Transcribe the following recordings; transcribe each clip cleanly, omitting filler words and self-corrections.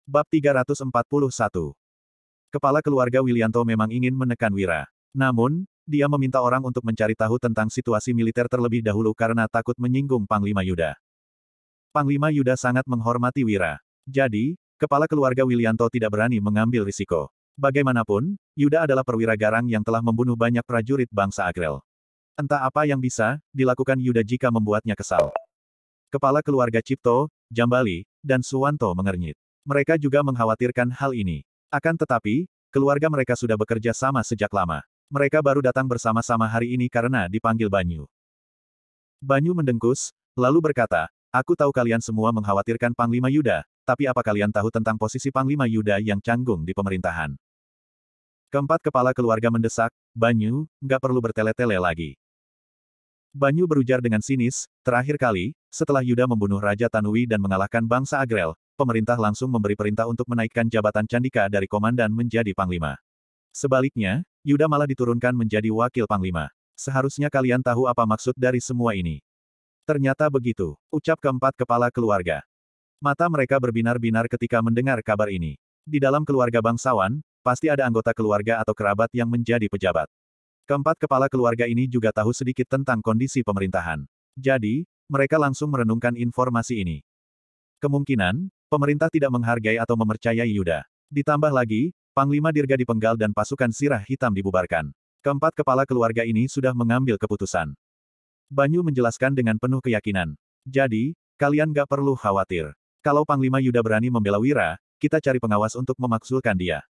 Bab 341. Kepala keluarga Wilianto memang ingin menekan Wira. Namun, dia meminta orang untuk mencari tahu tentang situasi militer terlebih dahulu karena takut menyinggung Panglima Yuda. Panglima Yuda sangat menghormati Wira. Jadi, kepala keluarga Wilianto tidak berani mengambil risiko. Bagaimanapun, Yuda adalah perwira garang yang telah membunuh banyak prajurit bangsa Agrel. Entah apa yang bisa dilakukan Yuda jika membuatnya kesal. Kepala keluarga Cipto, Jambali, dan Suwanto mengernyit. Mereka juga mengkhawatirkan hal ini. Akan tetapi, keluarga mereka sudah bekerja sama sejak lama. Mereka baru datang bersama-sama hari ini karena dipanggil Banyu. Banyu mendengkus, lalu berkata, "Aku tahu kalian semua mengkhawatirkan Panglima Yuda, tapi apa kalian tahu tentang posisi Panglima Yuda yang canggung di pemerintahan?" Keempat kepala keluarga mendesak, "Banyu, nggak perlu bertele-tele lagi." Banyu berujar dengan sinis, "Terakhir kali, setelah Yuda membunuh Raja Tanui dan mengalahkan bangsa Agrel, pemerintah langsung memberi perintah untuk menaikkan jabatan Candika dari komandan menjadi panglima. Sebaliknya, Yuda malah diturunkan menjadi wakil panglima. Seharusnya kalian tahu apa maksud dari semua ini." Ternyata begitu, ucap keempat kepala keluarga. Mata mereka berbinar-binar ketika mendengar kabar ini. Di dalam keluarga bangsawan, pasti ada anggota keluarga atau kerabat yang menjadi pejabat. Keempat kepala keluarga ini juga tahu sedikit tentang kondisi pemerintahan. Jadi, mereka langsung merenungkan informasi ini. Kemungkinan, pemerintah tidak menghargai atau mempercayai Yuda. Ditambah lagi, Panglima Dirga dipenggal dan pasukan Sirah Hitam dibubarkan. Keempat kepala keluarga ini sudah mengambil keputusan. Banyu menjelaskan dengan penuh keyakinan. Jadi, kalian gak perlu khawatir. Kalau Panglima Yuda berani membela Wira, kita cari pengawas untuk memakzulkan dia.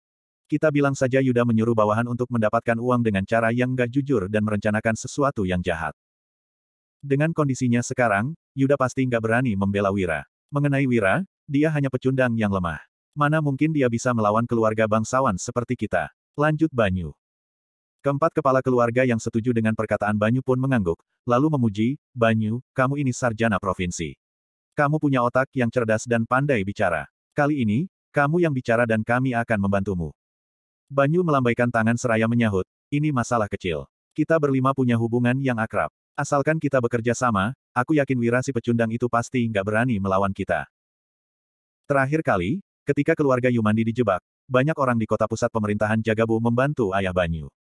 Kita bilang saja Yuda menyuruh bawahan untuk mendapatkan uang dengan cara yang gak jujur dan merencanakan sesuatu yang jahat. Dengan kondisinya sekarang, Yuda pasti nggak berani membela Wira. Mengenai Wira, dia hanya pecundang yang lemah. Mana mungkin dia bisa melawan keluarga bangsawan seperti kita. Lanjut Banyu. Keempat kepala keluarga yang setuju dengan perkataan Banyu pun mengangguk, lalu memuji, "Banyu, kamu ini sarjana provinsi. Kamu punya otak yang cerdas dan pandai bicara. Kali ini, kamu yang bicara dan kami akan membantumu." Banyu melambaikan tangan seraya menyahut, "Ini masalah kecil. Kita berlima punya hubungan yang akrab. Asalkan kita bekerja sama, aku yakin Wira si pecundang itu pasti nggak berani melawan kita." Terakhir kali, ketika keluarga Yumandi dijebak, banyak orang di kota pusat pemerintahan Jagabu membantu ayah Banyu.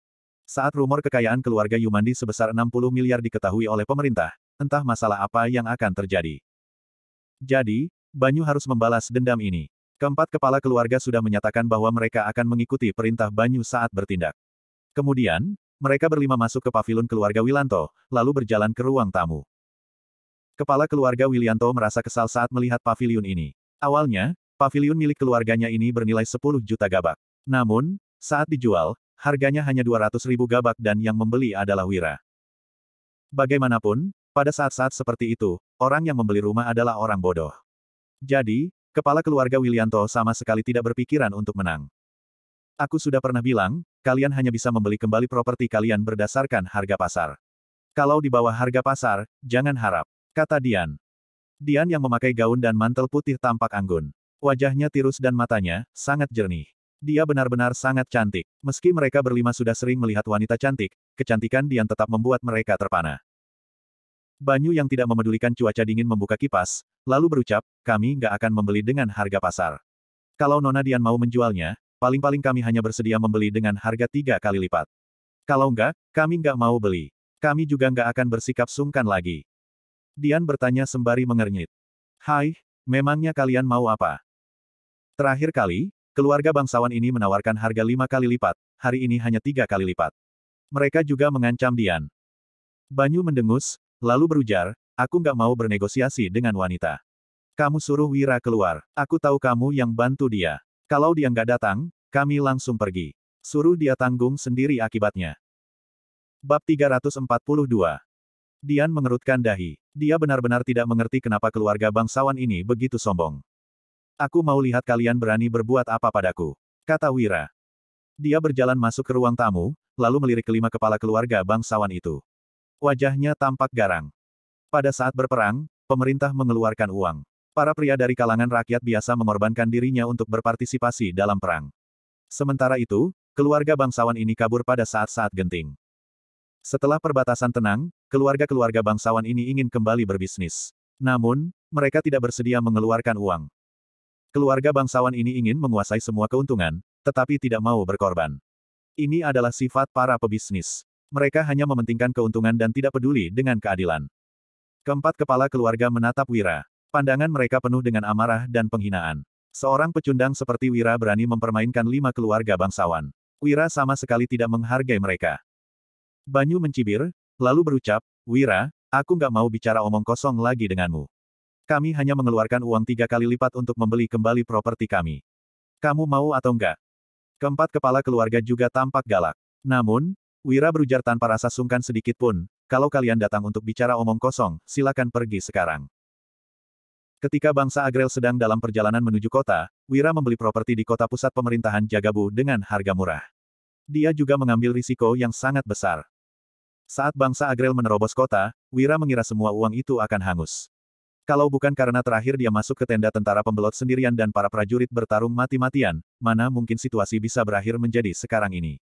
Saat rumor kekayaan keluarga Yumandi sebesar 60 miliar diketahui oleh pemerintah, entah masalah apa yang akan terjadi. Jadi, Banyu harus membalas dendam ini. Keempat kepala keluarga sudah menyatakan bahwa mereka akan mengikuti perintah Banyu saat bertindak. Kemudian, mereka berlima masuk ke pavilion keluarga Wilanto, lalu berjalan ke ruang tamu. Kepala keluarga Wilianto merasa kesal saat melihat pavilion ini. Awalnya, pavilion milik keluarganya ini bernilai 10 juta gabak. Namun, saat dijual, harganya hanya 200.000 gabak dan yang membeli adalah Wira. Bagaimanapun, pada saat-saat seperti itu, orang yang membeli rumah adalah orang bodoh. Jadi, kepala keluarga Wilianto sama sekali tidak berpikiran untuk menang. "Aku sudah pernah bilang, kalian hanya bisa membeli kembali properti kalian berdasarkan harga pasar. Kalau di bawah harga pasar, jangan harap," kata Dian. Dian yang memakai gaun dan mantel putih tampak anggun. Wajahnya tirus dan matanya sangat jernih. Dia benar-benar sangat cantik. Meski mereka berlima sudah sering melihat wanita cantik, kecantikan Dian tetap membuat mereka terpana. Banyu yang tidak memedulikan cuaca dingin membuka kipas, lalu berucap, "Kami nggak akan membeli dengan harga pasar. Kalau Nona Dian mau menjualnya, paling-paling kami hanya bersedia membeli dengan harga 3 kali lipat. Kalau nggak, kami nggak mau beli. Kami juga nggak akan bersikap sungkan lagi." Dian bertanya sembari mengernyit. "Hai, memangnya kalian mau apa?" Terakhir kali, keluarga bangsawan ini menawarkan harga 5 kali lipat, hari ini hanya 3 kali lipat. Mereka juga mengancam Dian. Banyu mendengus, lalu berujar, "Aku nggak mau bernegosiasi dengan wanita. Kamu suruh Wira keluar. Aku tahu kamu yang bantu dia. Kalau dia nggak datang, kami langsung pergi. Suruh dia tanggung sendiri akibatnya." Bab 342. Dian mengerutkan dahi. Dia benar-benar tidak mengerti kenapa keluarga bangsawan ini begitu sombong. "Aku mau lihat kalian berani berbuat apa padaku," kata Wira. Dia berjalan masuk ke ruang tamu, lalu melirik kelima kepala keluarga bangsawan itu. Wajahnya tampak garang. Pada saat berperang, pemerintah mengeluarkan uang. Para pria dari kalangan rakyat biasa mengorbankan dirinya untuk berpartisipasi dalam perang. Sementara itu, keluarga bangsawan ini kabur pada saat-saat genting. Setelah perbatasan tenang, keluarga-keluarga bangsawan ini ingin kembali berbisnis. Namun, mereka tidak bersedia mengeluarkan uang. Keluarga bangsawan ini ingin menguasai semua keuntungan, tetapi tidak mau berkorban. Ini adalah sifat para pebisnis. Mereka hanya mementingkan keuntungan dan tidak peduli dengan keadilan. Keempat kepala keluarga menatap Wira. Pandangan mereka penuh dengan amarah dan penghinaan. Seorang pecundang seperti Wira berani mempermainkan 5 keluarga bangsawan. Wira sama sekali tidak menghargai mereka. Banyu mencibir, lalu berucap, Wira, aku nggak mau bicara omong kosong lagi denganmu. Kami hanya mengeluarkan uang 3 kali lipat untuk membeli kembali properti kami. Kamu mau atau enggak? Keempat kepala keluarga juga tampak galak. Namun, Wira berujar tanpa rasa sungkan sedikit pun, kalau kalian datang untuk bicara omong kosong, silakan pergi sekarang. Ketika bangsa Agrel sedang dalam perjalanan menuju kota, Wira membeli properti di kota pusat pemerintahan Jagabu dengan harga murah. Dia juga mengambil risiko yang sangat besar. Saat bangsa Agrel menerobos kota, Wira mengira semua uang itu akan hangus. Kalau bukan karena terakhir dia masuk ke tenda tentara pembelot sendirian dan para prajurit bertarung mati-matian, mana mungkin situasi bisa berakhir menjadi sekarang ini.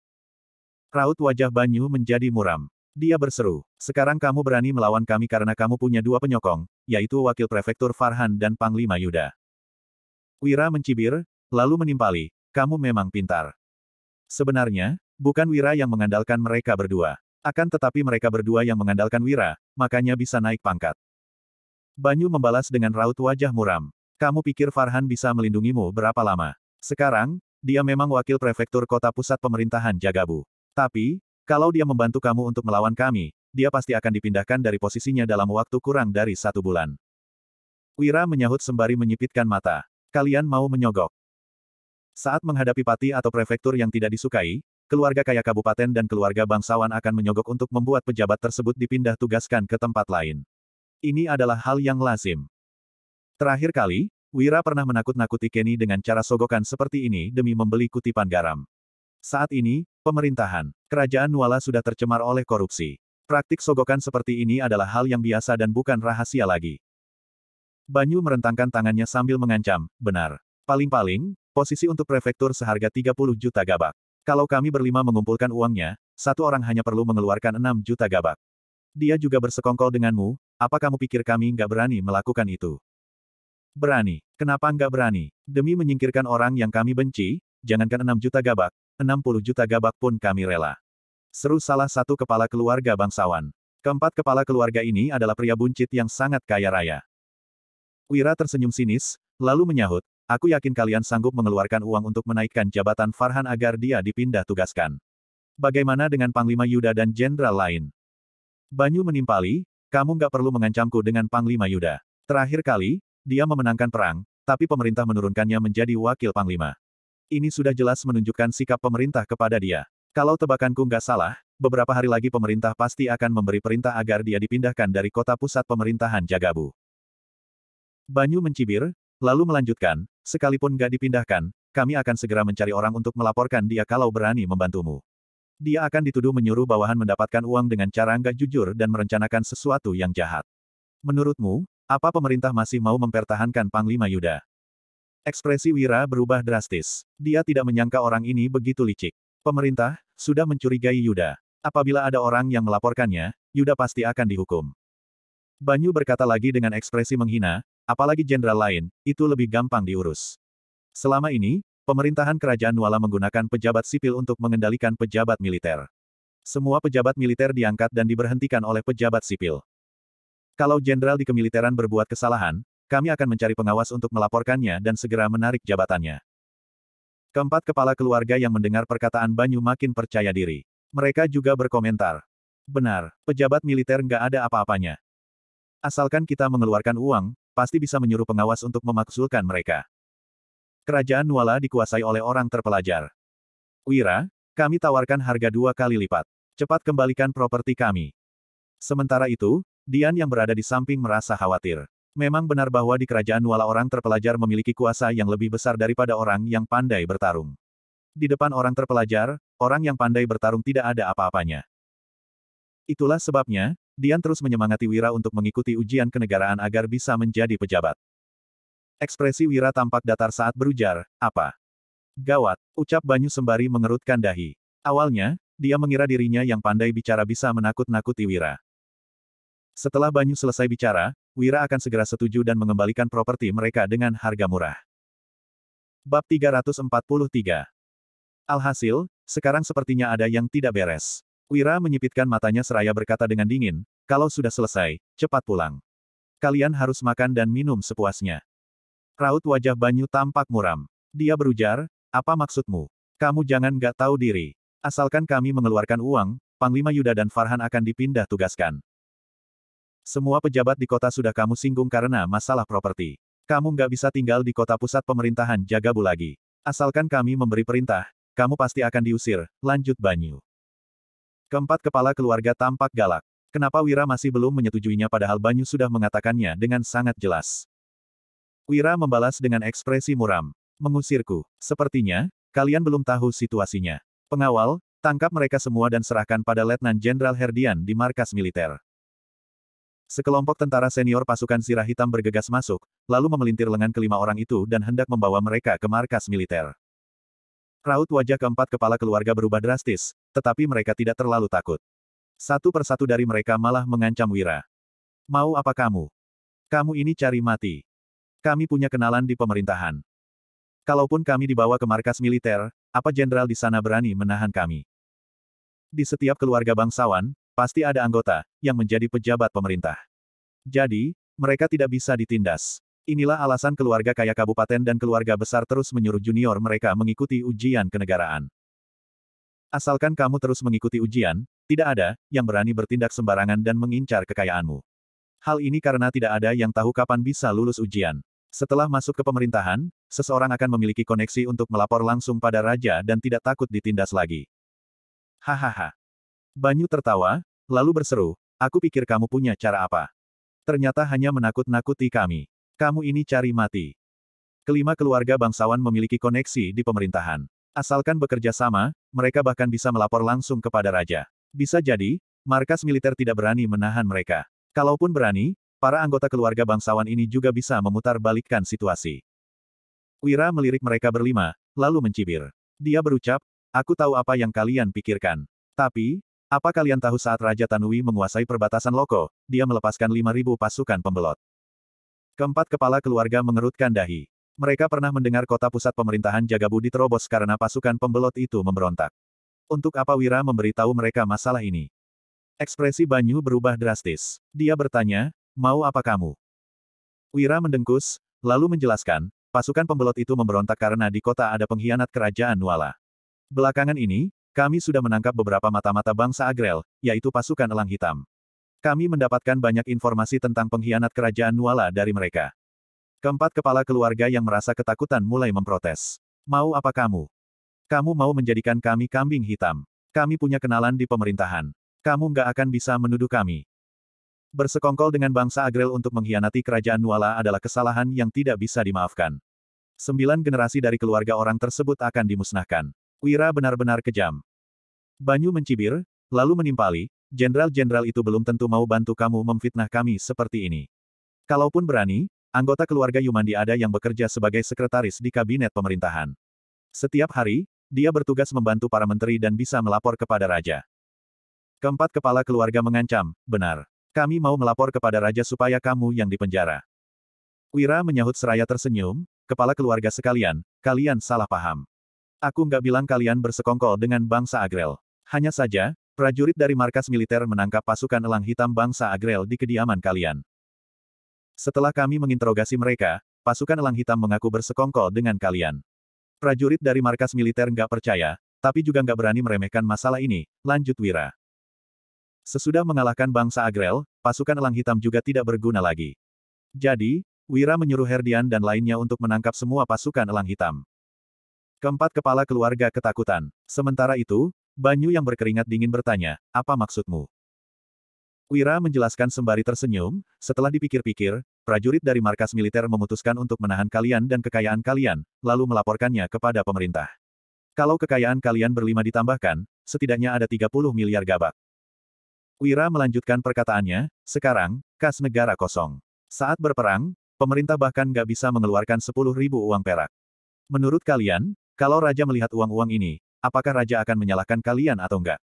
Raut wajah Banyu menjadi muram. Dia berseru, sekarang kamu berani melawan kami karena kamu punya 2 penyokong, yaitu Wakil Prefektur Farhan dan Panglima Yuda. Wira mencibir, lalu menimpali, kamu memang pintar. Sebenarnya, bukan Wira yang mengandalkan mereka berdua. Akan tetapi mereka berdua yang mengandalkan Wira, makanya bisa naik pangkat. Banyu membalas dengan raut wajah muram. Kamu pikir Farhan bisa melindungimu berapa lama? Sekarang, dia memang wakil prefektur kota pusat pemerintahan Jagabu. Tapi, kalau dia membantu kamu untuk melawan kami, dia pasti akan dipindahkan dari posisinya dalam waktu kurang dari 1 bulan. Wira menyahut sembari menyipitkan mata. Kalian mau menyogok? Saat menghadapi pati atau prefektur yang tidak disukai, keluarga kaya kabupaten dan keluarga bangsawan akan menyogok untuk membuat pejabat tersebut dipindah tugaskan ke tempat lain. Ini adalah hal yang lazim. Terakhir kali, Wira pernah menakut-nakuti Kenny dengan cara sogokan seperti ini demi membeli kutipan garam. Saat ini, pemerintahan, kerajaan Nuala sudah tercemar oleh korupsi. Praktik sogokan seperti ini adalah hal yang biasa dan bukan rahasia lagi. Banyu merentangkan tangannya sambil mengancam, benar. Paling-paling, posisi untuk prefektur seharga 30 juta gabak. Kalau kami berlima mengumpulkan uangnya, 1 orang hanya perlu mengeluarkan 6 juta gabak. Dia juga bersekongkol denganmu, apa kamu pikir kami nggak berani melakukan itu? Berani. Kenapa nggak berani? Demi menyingkirkan orang yang kami benci, jangankan 6 juta gabak, 60 juta gabak pun kami rela. Seru salah satu kepala keluarga bangsawan. Keempat kepala keluarga ini adalah pria buncit yang sangat kaya raya. Wira tersenyum sinis, lalu menyahut, aku yakin kalian sanggup mengeluarkan uang untuk menaikkan jabatan Farhan agar dia dipindah tugaskan. Bagaimana dengan Panglima Yuda dan jenderal lain? Banyu menimpali, kamu nggak perlu mengancamku dengan Panglima Yuda. Terakhir kali, dia memenangkan perang, tapi pemerintah menurunkannya menjadi wakil panglima. Ini sudah jelas menunjukkan sikap pemerintah kepada dia. Kalau tebakanku nggak salah, beberapa hari lagi pemerintah pasti akan memberi perintah agar dia dipindahkan dari kota pusat pemerintahan Jagabu. Banyu mencibir, lalu melanjutkan, sekalipun nggak dipindahkan, kami akan segera mencari orang untuk melaporkan dia kalau berani membantumu. Dia akan dituduh menyuruh bawahan mendapatkan uang dengan cara nggak jujur dan merencanakan sesuatu yang jahat. Menurutmu, apa pemerintah masih mau mempertahankan Panglima Yuda? Ekspresi Wira berubah drastis. Dia tidak menyangka orang ini begitu licik. Pemerintah sudah mencurigai Yuda. Apabila ada orang yang melaporkannya, Yuda pasti akan dihukum. Banyu berkata lagi dengan ekspresi menghina, apalagi jenderal lain, itu lebih gampang diurus. Selama ini, pemerintahan kerajaan Nuala menggunakan pejabat sipil untuk mengendalikan pejabat militer. Semua pejabat militer diangkat dan diberhentikan oleh pejabat sipil. Kalau jenderal di kemiliteran berbuat kesalahan, kami akan mencari pengawas untuk melaporkannya dan segera menarik jabatannya. Keempat kepala keluarga yang mendengar perkataan Banyu makin percaya diri. Mereka juga berkomentar. Benar, pejabat militer nggak ada apa-apanya. Asalkan kita mengeluarkan uang, pasti bisa menyuruh pengawas untuk memakzulkan mereka. Kerajaan Nuala dikuasai oleh orang terpelajar. Wira, kami tawarkan harga 2 kali lipat. Cepat kembalikan properti kami. Sementara itu, Dian yang berada di samping merasa khawatir. Memang benar bahwa di kerajaan Nuala orang terpelajar memiliki kuasa yang lebih besar daripada orang yang pandai bertarung. Di depan orang terpelajar, orang yang pandai bertarung tidak ada apa-apanya. Itulah sebabnya, Dian terus menyemangati Wira untuk mengikuti ujian kenegaraan agar bisa menjadi pejabat. Ekspresi Wira tampak datar saat berujar, apa? Gawat, ucap Banyu sembari mengerutkan dahi. Awalnya, dia mengira dirinya yang pandai bicara bisa menakut-nakuti Wira. Setelah Banyu selesai bicara, Wira akan segera setuju dan mengembalikan properti mereka dengan harga murah. Bab 343. Alhasil, sekarang sepertinya ada yang tidak beres. Wira menyipitkan matanya seraya berkata dengan dingin, kalau sudah selesai, cepat pulang. Kalian harus makan dan minum sepuasnya. Raut wajah Banyu tampak muram. Dia berujar, apa maksudmu? Kamu jangan nggak tahu diri. Asalkan kami mengeluarkan uang, Panglima Yuda dan Farhan akan dipindah tugaskan. Semua pejabat di kota sudah kamu singgung karena masalah properti. Kamu nggak bisa tinggal di kota pusat pemerintahan Jagabu lagi. Asalkan kami memberi perintah, kamu pasti akan diusir, lanjut Banyu. Keempat kepala keluarga tampak galak. Kenapa Wira masih belum menyetujuinya padahal Banyu sudah mengatakannya dengan sangat jelas. Wira membalas dengan ekspresi muram. Mengusirku. Sepertinya, kalian belum tahu situasinya. Pengawal, tangkap mereka semua dan serahkan pada Letnan Jenderal Herdian di markas militer. Sekelompok tentara senior pasukan Sirah Hitam bergegas masuk, lalu memelintir lengan kelima orang itu dan hendak membawa mereka ke markas militer. Raut wajah keempat kepala keluarga berubah drastis, tetapi mereka tidak terlalu takut. Satu persatu dari mereka malah mengancam Wira. Mau apa kamu? Kamu ini cari mati. Kami punya kenalan di pemerintahan. Kalaupun kami dibawa ke markas militer, apa jenderal di sana berani menahan kami? Di setiap keluarga bangsawan, pasti ada anggota yang menjadi pejabat pemerintah. Jadi, mereka tidak bisa ditindas. Inilah alasan keluarga kaya kabupaten dan keluarga besar terus menyuruh junior mereka mengikuti ujian kenegaraan. Asalkan kamu terus mengikuti ujian, tidak ada yang berani bertindak sembarangan dan mengincar kekayaanmu. Hal ini karena tidak ada yang tahu kapan bisa lulus ujian. Setelah masuk ke pemerintahan, seseorang akan memiliki koneksi untuk melapor langsung pada raja dan tidak takut ditindas lagi. Hahaha. Banyu tertawa, lalu berseru, aku pikir kamu punya cara apa. Ternyata hanya menakut-nakuti kami. Kamu ini cari mati. Kelima keluarga bangsawan memiliki koneksi di pemerintahan. Asalkan bekerja sama, mereka bahkan bisa melapor langsung kepada raja. Bisa jadi, markas militer tidak berani menahan mereka. Kalaupun berani, para anggota keluarga bangsawan ini juga bisa memutarbalikkan situasi. Wira melirik mereka berlima, lalu mencibir. Dia berucap, aku tahu apa yang kalian pikirkan. Tapi, apa kalian tahu saat Raja Tanui menguasai perbatasan Loko, dia melepaskan 5.000 pasukan pembelot. Keempat kepala keluarga mengerutkan dahi. Mereka pernah mendengar kota pusat pemerintahan Jagabu diterobos karena pasukan pembelot itu memberontak. Untuk apa Wira memberitahu mereka masalah ini? Ekspresi Banyu berubah drastis. Dia bertanya, mau apa kamu? Wira mendengkus, lalu menjelaskan, pasukan pembelot itu memberontak karena di kota ada pengkhianat kerajaan Nuala. Belakangan ini, kami sudah menangkap beberapa mata-mata bangsa Agrel, yaitu pasukan Elang Hitam. Kami mendapatkan banyak informasi tentang pengkhianat kerajaan Nuala dari mereka. Keempat kepala keluarga yang merasa ketakutan mulai memprotes. Mau apa kamu? Kamu mau menjadikan kami kambing hitam. Kami punya kenalan di pemerintahan. Kamu nggak akan bisa menuduh kami. Bersekongkol dengan bangsa Agrel untuk mengkhianati kerajaan Nuala adalah kesalahan yang tidak bisa dimaafkan. 9 generasi dari keluarga orang tersebut akan dimusnahkan. Wira benar-benar kejam. Banyu mencibir, lalu menimpali, jenderal-jenderal itu belum tentu mau bantu kamu memfitnah kami seperti ini. Kalaupun berani, anggota keluarga Yumandi ada yang bekerja sebagai sekretaris di kabinet pemerintahan. Setiap hari, dia bertugas membantu para menteri dan bisa melapor kepada raja. Keempat kepala keluarga mengancam, benar. Kami mau melapor kepada raja supaya kamu yang dipenjara. Wira menyahut seraya tersenyum, kepala keluarga sekalian, kalian salah paham. Aku nggak bilang kalian bersekongkol dengan bangsa Agrel. Hanya saja, prajurit dari markas militer menangkap pasukan Elang Hitam bangsa Agrel di kediaman kalian. Setelah kami menginterogasi mereka, pasukan Elang Hitam mengaku bersekongkol dengan kalian. Prajurit dari markas militer nggak percaya, tapi juga nggak berani meremehkan masalah ini, lanjut Wira. Sesudah mengalahkan bangsa Agrel, pasukan Elang Hitam juga tidak berguna lagi. Jadi, Wira menyuruh Herdian dan lainnya untuk menangkap semua pasukan Elang Hitam. Keempat kepala keluarga ketakutan. Sementara itu, Banyu yang berkeringat dingin bertanya, apa maksudmu? Wira menjelaskan sembari tersenyum, setelah dipikir-pikir, prajurit dari markas militer memutuskan untuk menahan kalian dan kekayaan kalian, lalu melaporkannya kepada pemerintah. Kalau kekayaan kalian berlima ditambahkan, setidaknya ada 30 miliar gabak. Wira melanjutkan perkataannya, sekarang, kas negara kosong. Saat berperang, pemerintah bahkan nggak bisa mengeluarkan 10.000 uang perak. Menurut kalian, kalau raja melihat uang-uang ini, apakah raja akan menyalahkan kalian atau enggak?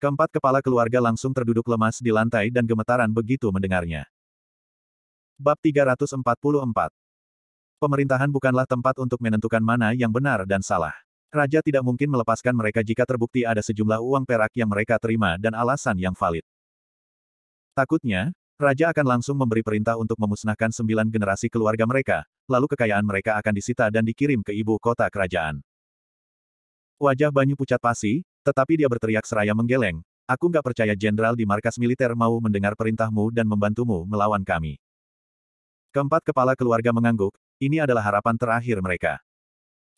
Keempat kepala keluarga langsung terduduk lemas di lantai dan gemetaran begitu mendengarnya. Bab 344. Pemerintahan bukanlah tempat untuk menentukan mana yang benar dan salah. Raja tidak mungkin melepaskan mereka jika terbukti ada sejumlah uang perak yang mereka terima dan alasan yang valid. Takutnya, Raja akan langsung memberi perintah untuk memusnahkan 9 generasi keluarga mereka, lalu kekayaan mereka akan disita dan dikirim ke ibu kota kerajaan. Wajah Banyu pucat pasi, tetapi dia berteriak seraya menggeleng, "Aku nggak percaya jenderal di markas militer mau mendengar perintahmu dan membantumu melawan kami." Keempat kepala keluarga mengangguk, ini adalah harapan terakhir mereka.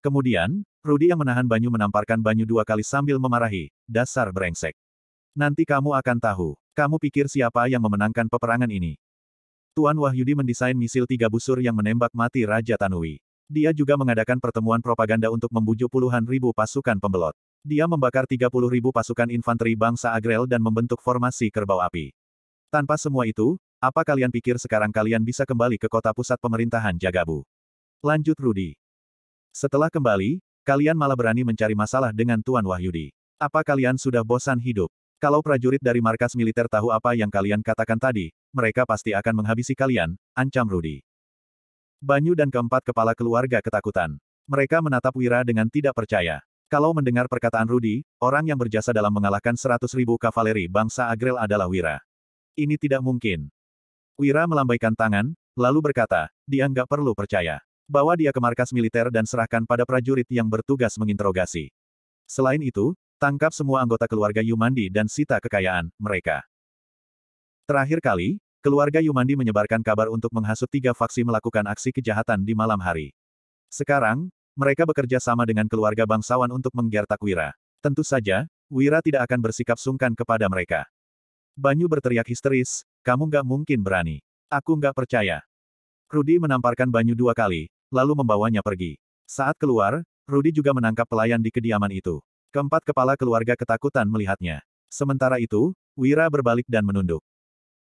Kemudian, Rudy yang menahan Banyu menamparkan Banyu 2 kali sambil memarahi, "Dasar brengsek. Nanti kamu akan tahu. Kamu pikir siapa yang memenangkan peperangan ini?" Tuan Wahyudi mendesain misil 3 busur yang menembak mati Raja Tanui. Dia juga mengadakan pertemuan propaganda untuk membujuk puluhan ribu pasukan pembelot. Dia membakar 30.000 pasukan infanteri bangsa Agrel dan membentuk formasi kerbau api. Tanpa semua itu, apa kalian pikir sekarang kalian bisa kembali ke kota pusat pemerintahan Jagabu? Lanjut Rudy. Setelah kembali, kalian malah berani mencari masalah dengan Tuan Wahyudi. Apa kalian sudah bosan hidup? Kalau prajurit dari markas militer tahu apa yang kalian katakan tadi, mereka pasti akan menghabisi kalian, ancam Rudy. Banyu dan keempat kepala keluarga ketakutan. Mereka menatap Wira dengan tidak percaya. Kalau mendengar perkataan Rudy, orang yang berjasa dalam mengalahkan 100.000 kavaleri bangsa Agrel adalah Wira. Ini tidak mungkin. Wira melambaikan tangan, lalu berkata, dia nggak perlu percaya. Bawa dia ke markas militer dan serahkan pada prajurit yang bertugas menginterogasi. Selain itu, tangkap semua anggota keluarga Yumandi dan sita kekayaan mereka. Terakhir kali, keluarga Yumandi menyebarkan kabar untuk menghasut 3 faksi melakukan aksi kejahatan di malam hari. Sekarang, mereka bekerja sama dengan keluarga bangsawan untuk menggertak Wira. Tentu saja, Wira tidak akan bersikap sungkan kepada mereka. Banyu berteriak histeris, kamu nggak mungkin berani. Aku nggak percaya. Rudy menamparkan Banyu 2 kali, lalu membawanya pergi. Saat keluar, Rudy juga menangkap pelayan di kediaman itu. Keempat kepala keluarga ketakutan melihatnya. Sementara itu, Wira berbalik dan menunduk.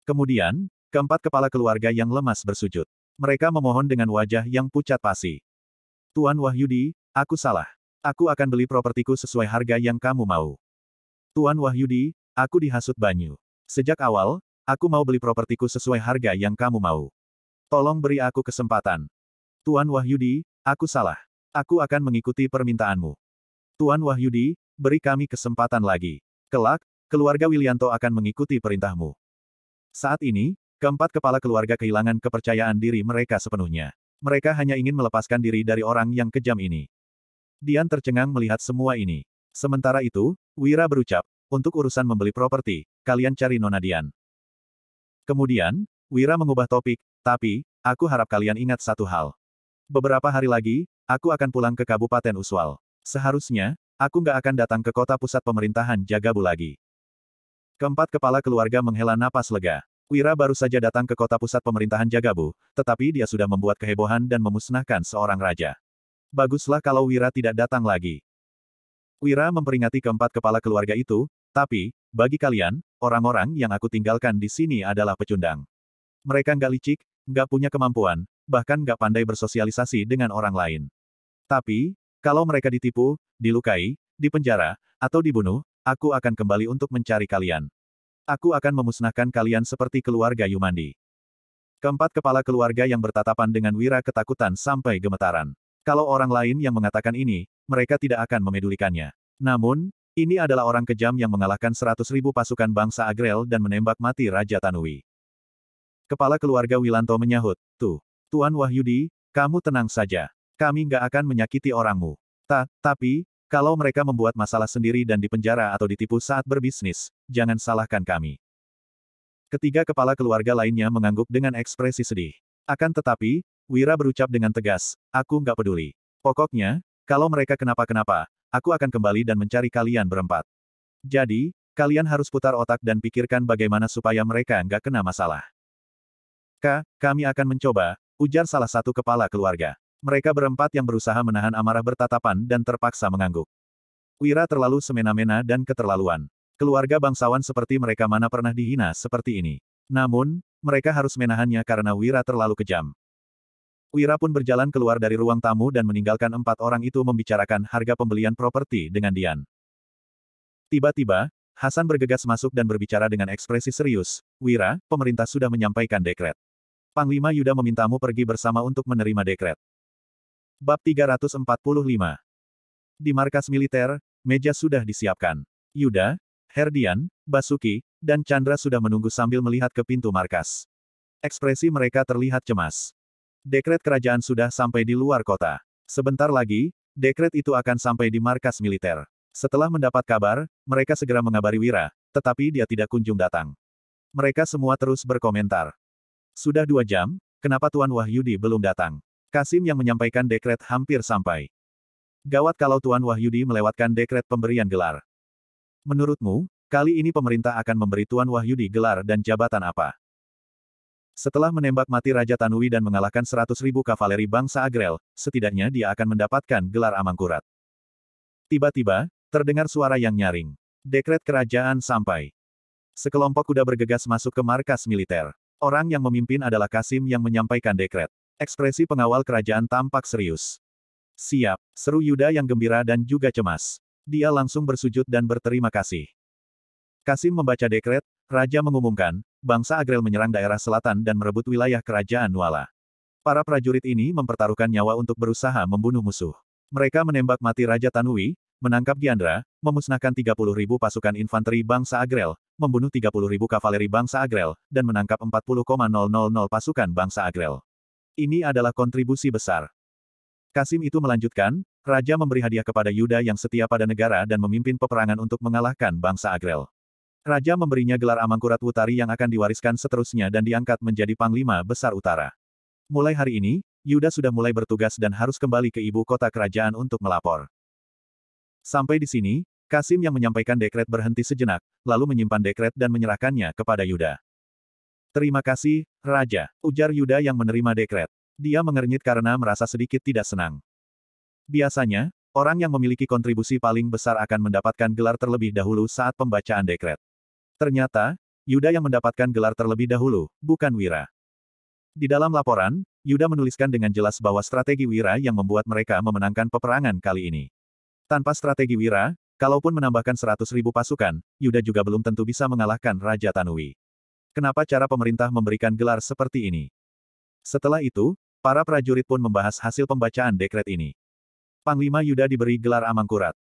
Kemudian, keempat kepala keluarga yang lemas bersujud. Mereka memohon dengan wajah yang pucat pasi. Tuan Wahyudi, aku salah. Aku akan beli propertiku sesuai harga yang kamu mau. Tuan Wahyudi, aku dihasut Banyu. Sejak awal, aku mau beli propertiku sesuai harga yang kamu mau. Tolong beri aku kesempatan. Tuan Wahyudi, aku salah. Aku akan mengikuti permintaanmu. Tuan Wahyudi, beri kami kesempatan lagi. Kelak, keluarga Wilianto akan mengikuti perintahmu. Saat ini, keempat kepala keluarga kehilangan kepercayaan diri mereka sepenuhnya. Mereka hanya ingin melepaskan diri dari orang yang kejam ini. Dian tercengang melihat semua ini. Sementara itu, Wira berucap, untuk urusan membeli properti, kalian cari Nona Dian. Kemudian, Wira mengubah topik, tapi, aku harap kalian ingat satu hal. Beberapa hari lagi, aku akan pulang ke Kabupaten Uswal. Seharusnya, aku nggak akan datang ke kota pusat pemerintahan Jagabu lagi. Keempat kepala keluarga menghela napas lega. Wira baru saja datang ke kota pusat pemerintahan Jagabu, tetapi dia sudah membuat kehebohan dan memusnahkan seorang raja. Baguslah kalau Wira tidak datang lagi. Wira memperingati keempat kepala keluarga itu, tapi, bagi kalian, orang-orang yang aku tinggalkan di sini adalah pecundang. Mereka nggak licik, nggak punya kemampuan, bahkan nggak pandai bersosialisasi dengan orang lain. Tapi, kalau mereka ditipu, dilukai, dipenjara, atau dibunuh, aku akan kembali untuk mencari kalian. Aku akan memusnahkan kalian seperti keluarga Yumandi. Keempat kepala keluarga yang bertatapan dengan Wira ketakutan sampai gemetaran. Kalau orang lain yang mengatakan ini, mereka tidak akan memedulikannya. Namun, ini adalah orang kejam yang mengalahkan 100.000 pasukan bangsa Agrel dan menembak mati Raja Tanui. Kepala keluarga Wilanto menyahut, Tuan Wahyudi, kamu tenang saja. Kami nggak akan menyakiti orangmu. Tapi, kalau mereka membuat masalah sendiri dan dipenjara atau ditipu saat berbisnis, jangan salahkan kami. Ketiga kepala keluarga lainnya mengangguk dengan ekspresi sedih. Akan tetapi, Wira berucap dengan tegas, aku nggak peduli. Pokoknya, kalau mereka kenapa-kenapa, aku akan kembali dan mencari kalian berempat. Jadi, kalian harus putar otak dan pikirkan bagaimana supaya mereka nggak kena masalah. Kami akan mencoba, ujar salah satu kepala keluarga. Mereka berempat yang berusaha menahan amarah bertatapan dan terpaksa mengangguk. Wira terlalu semena-mena dan keterlaluan. Keluarga bangsawan seperti mereka mana pernah dihina seperti ini. Namun, mereka harus menahannya karena Wira terlalu kejam. Wira pun berjalan keluar dari ruang tamu dan meninggalkan 4 orang itu membicarakan harga pembelian properti dengan Dian. Tiba-tiba, Hasan bergegas masuk dan berbicara dengan ekspresi serius, Wira, pemerintah sudah menyampaikan dekret. Panglima Yuda memintamu pergi bersama untuk menerima dekret. Bab 345. Di markas militer, meja sudah disiapkan. Yuda, Herdian, Basuki, dan Chandra sudah menunggu sambil melihat ke pintu markas. Ekspresi mereka terlihat cemas. Dekret kerajaan sudah sampai di luar kota. Sebentar lagi, dekret itu akan sampai di markas militer. Setelah mendapat kabar, mereka segera mengabari Wira, tetapi dia tidak kunjung datang. Mereka semua terus berkomentar. Sudah 2 jam, kenapa Tuan Wahyudi belum datang? Kasim yang menyampaikan dekret hampir sampai. Gawat kalau Tuan Wahyudi melewatkan dekret pemberian gelar. Menurutmu, kali ini pemerintah akan memberi Tuan Wahyudi gelar dan jabatan apa? Setelah menembak mati Raja Tanui dan mengalahkan 100.000 kavaleri bangsa Agrel, setidaknya dia akan mendapatkan gelar Amangkurat. Tiba-tiba, terdengar suara yang nyaring. Dekret kerajaan sampai. Sekelompok kuda bergegas masuk ke markas militer. Orang yang memimpin adalah Kasim yang menyampaikan dekret. Ekspresi pengawal kerajaan tampak serius. Siap, seru Yuda yang gembira dan juga cemas. Dia langsung bersujud dan berterima kasih. Kasim membaca dekret, Raja mengumumkan, bangsa Agrel menyerang daerah selatan dan merebut wilayah kerajaan Nuala. Para prajurit ini mempertaruhkan nyawa untuk berusaha membunuh musuh. Mereka menembak mati Raja Tanui, menangkap Giandra, memusnahkan 30.000 pasukan infanteri bangsa Agrel, membunuh 30.000 kavaleri bangsa Agrel, dan menangkap 40,000 pasukan bangsa Agrel. Ini adalah kontribusi besar. Kasim itu melanjutkan, Raja memberi hadiah kepada Yuda yang setia pada negara dan memimpin peperangan untuk mengalahkan bangsa Agrel. Raja memberinya gelar Amangkurat Wutari yang akan diwariskan seterusnya dan diangkat menjadi Panglima Besar Utara. Mulai hari ini, Yuda sudah mulai bertugas dan harus kembali ke ibu kota kerajaan untuk melapor. Sampai di sini, Kasim yang menyampaikan dekret berhenti sejenak, lalu menyimpan dekret dan menyerahkannya kepada Yuda. Terima kasih, Raja, ujar Yuda yang menerima dekret. Dia mengernyit karena merasa sedikit tidak senang. Biasanya, orang yang memiliki kontribusi paling besar akan mendapatkan gelar terlebih dahulu saat pembacaan dekret. Ternyata, Yuda yang mendapatkan gelar terlebih dahulu, bukan Wira. Di dalam laporan, Yuda menuliskan dengan jelas bahwa strategi Wira yang membuat mereka memenangkan peperangan kali ini. Tanpa strategi Wira, kalaupun menambahkan 100.000 pasukan, Yuda juga belum tentu bisa mengalahkan Raja Tanui. Kenapa cara pemerintah memberikan gelar seperti ini? Setelah itu, para prajurit pun membahas hasil pembacaan dekret ini. Panglima Yuda diberi gelar Amangkurat.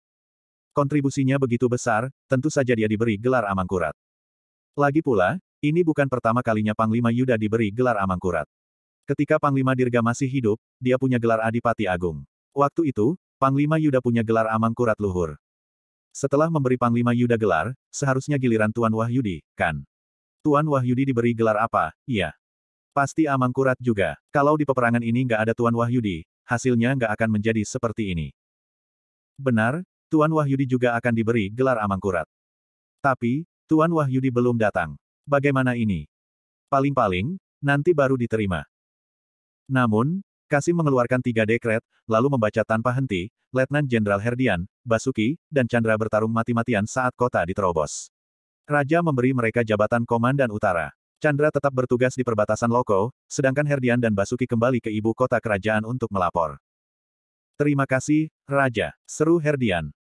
Kontribusinya begitu besar, tentu saja dia diberi gelar Amangkurat. Lagi pula, ini bukan pertama kalinya Panglima Yuda diberi gelar Amangkurat. Ketika Panglima Dirga masih hidup, dia punya gelar Adipati Agung. Waktu itu, Panglima Yuda punya gelar Amangkurat Luhur. Setelah memberi Panglima Yuda gelar, seharusnya giliran Tuan Wahyudi, kan? Tuan Wahyudi diberi gelar apa? Iya. Pasti Amangkurat juga. Kalau di peperangan ini nggak ada Tuan Wahyudi, hasilnya nggak akan menjadi seperti ini. Benar, Tuan Wahyudi juga akan diberi gelar Amangkurat. Tapi, Tuan Wahyudi belum datang. Bagaimana ini? Paling-paling, nanti baru diterima. Namun, Kasim mengeluarkan 3 dekret, lalu membaca tanpa henti, Letnan Jenderal Herdian, Basuki, dan Chandra bertarung mati-matian saat kota diterobos. Raja memberi mereka jabatan Komandan Utara. Chandra tetap bertugas di perbatasan Loko, sedangkan Herdian dan Basuki kembali ke ibu kota kerajaan untuk melapor. Terima kasih, Raja, seru Herdian,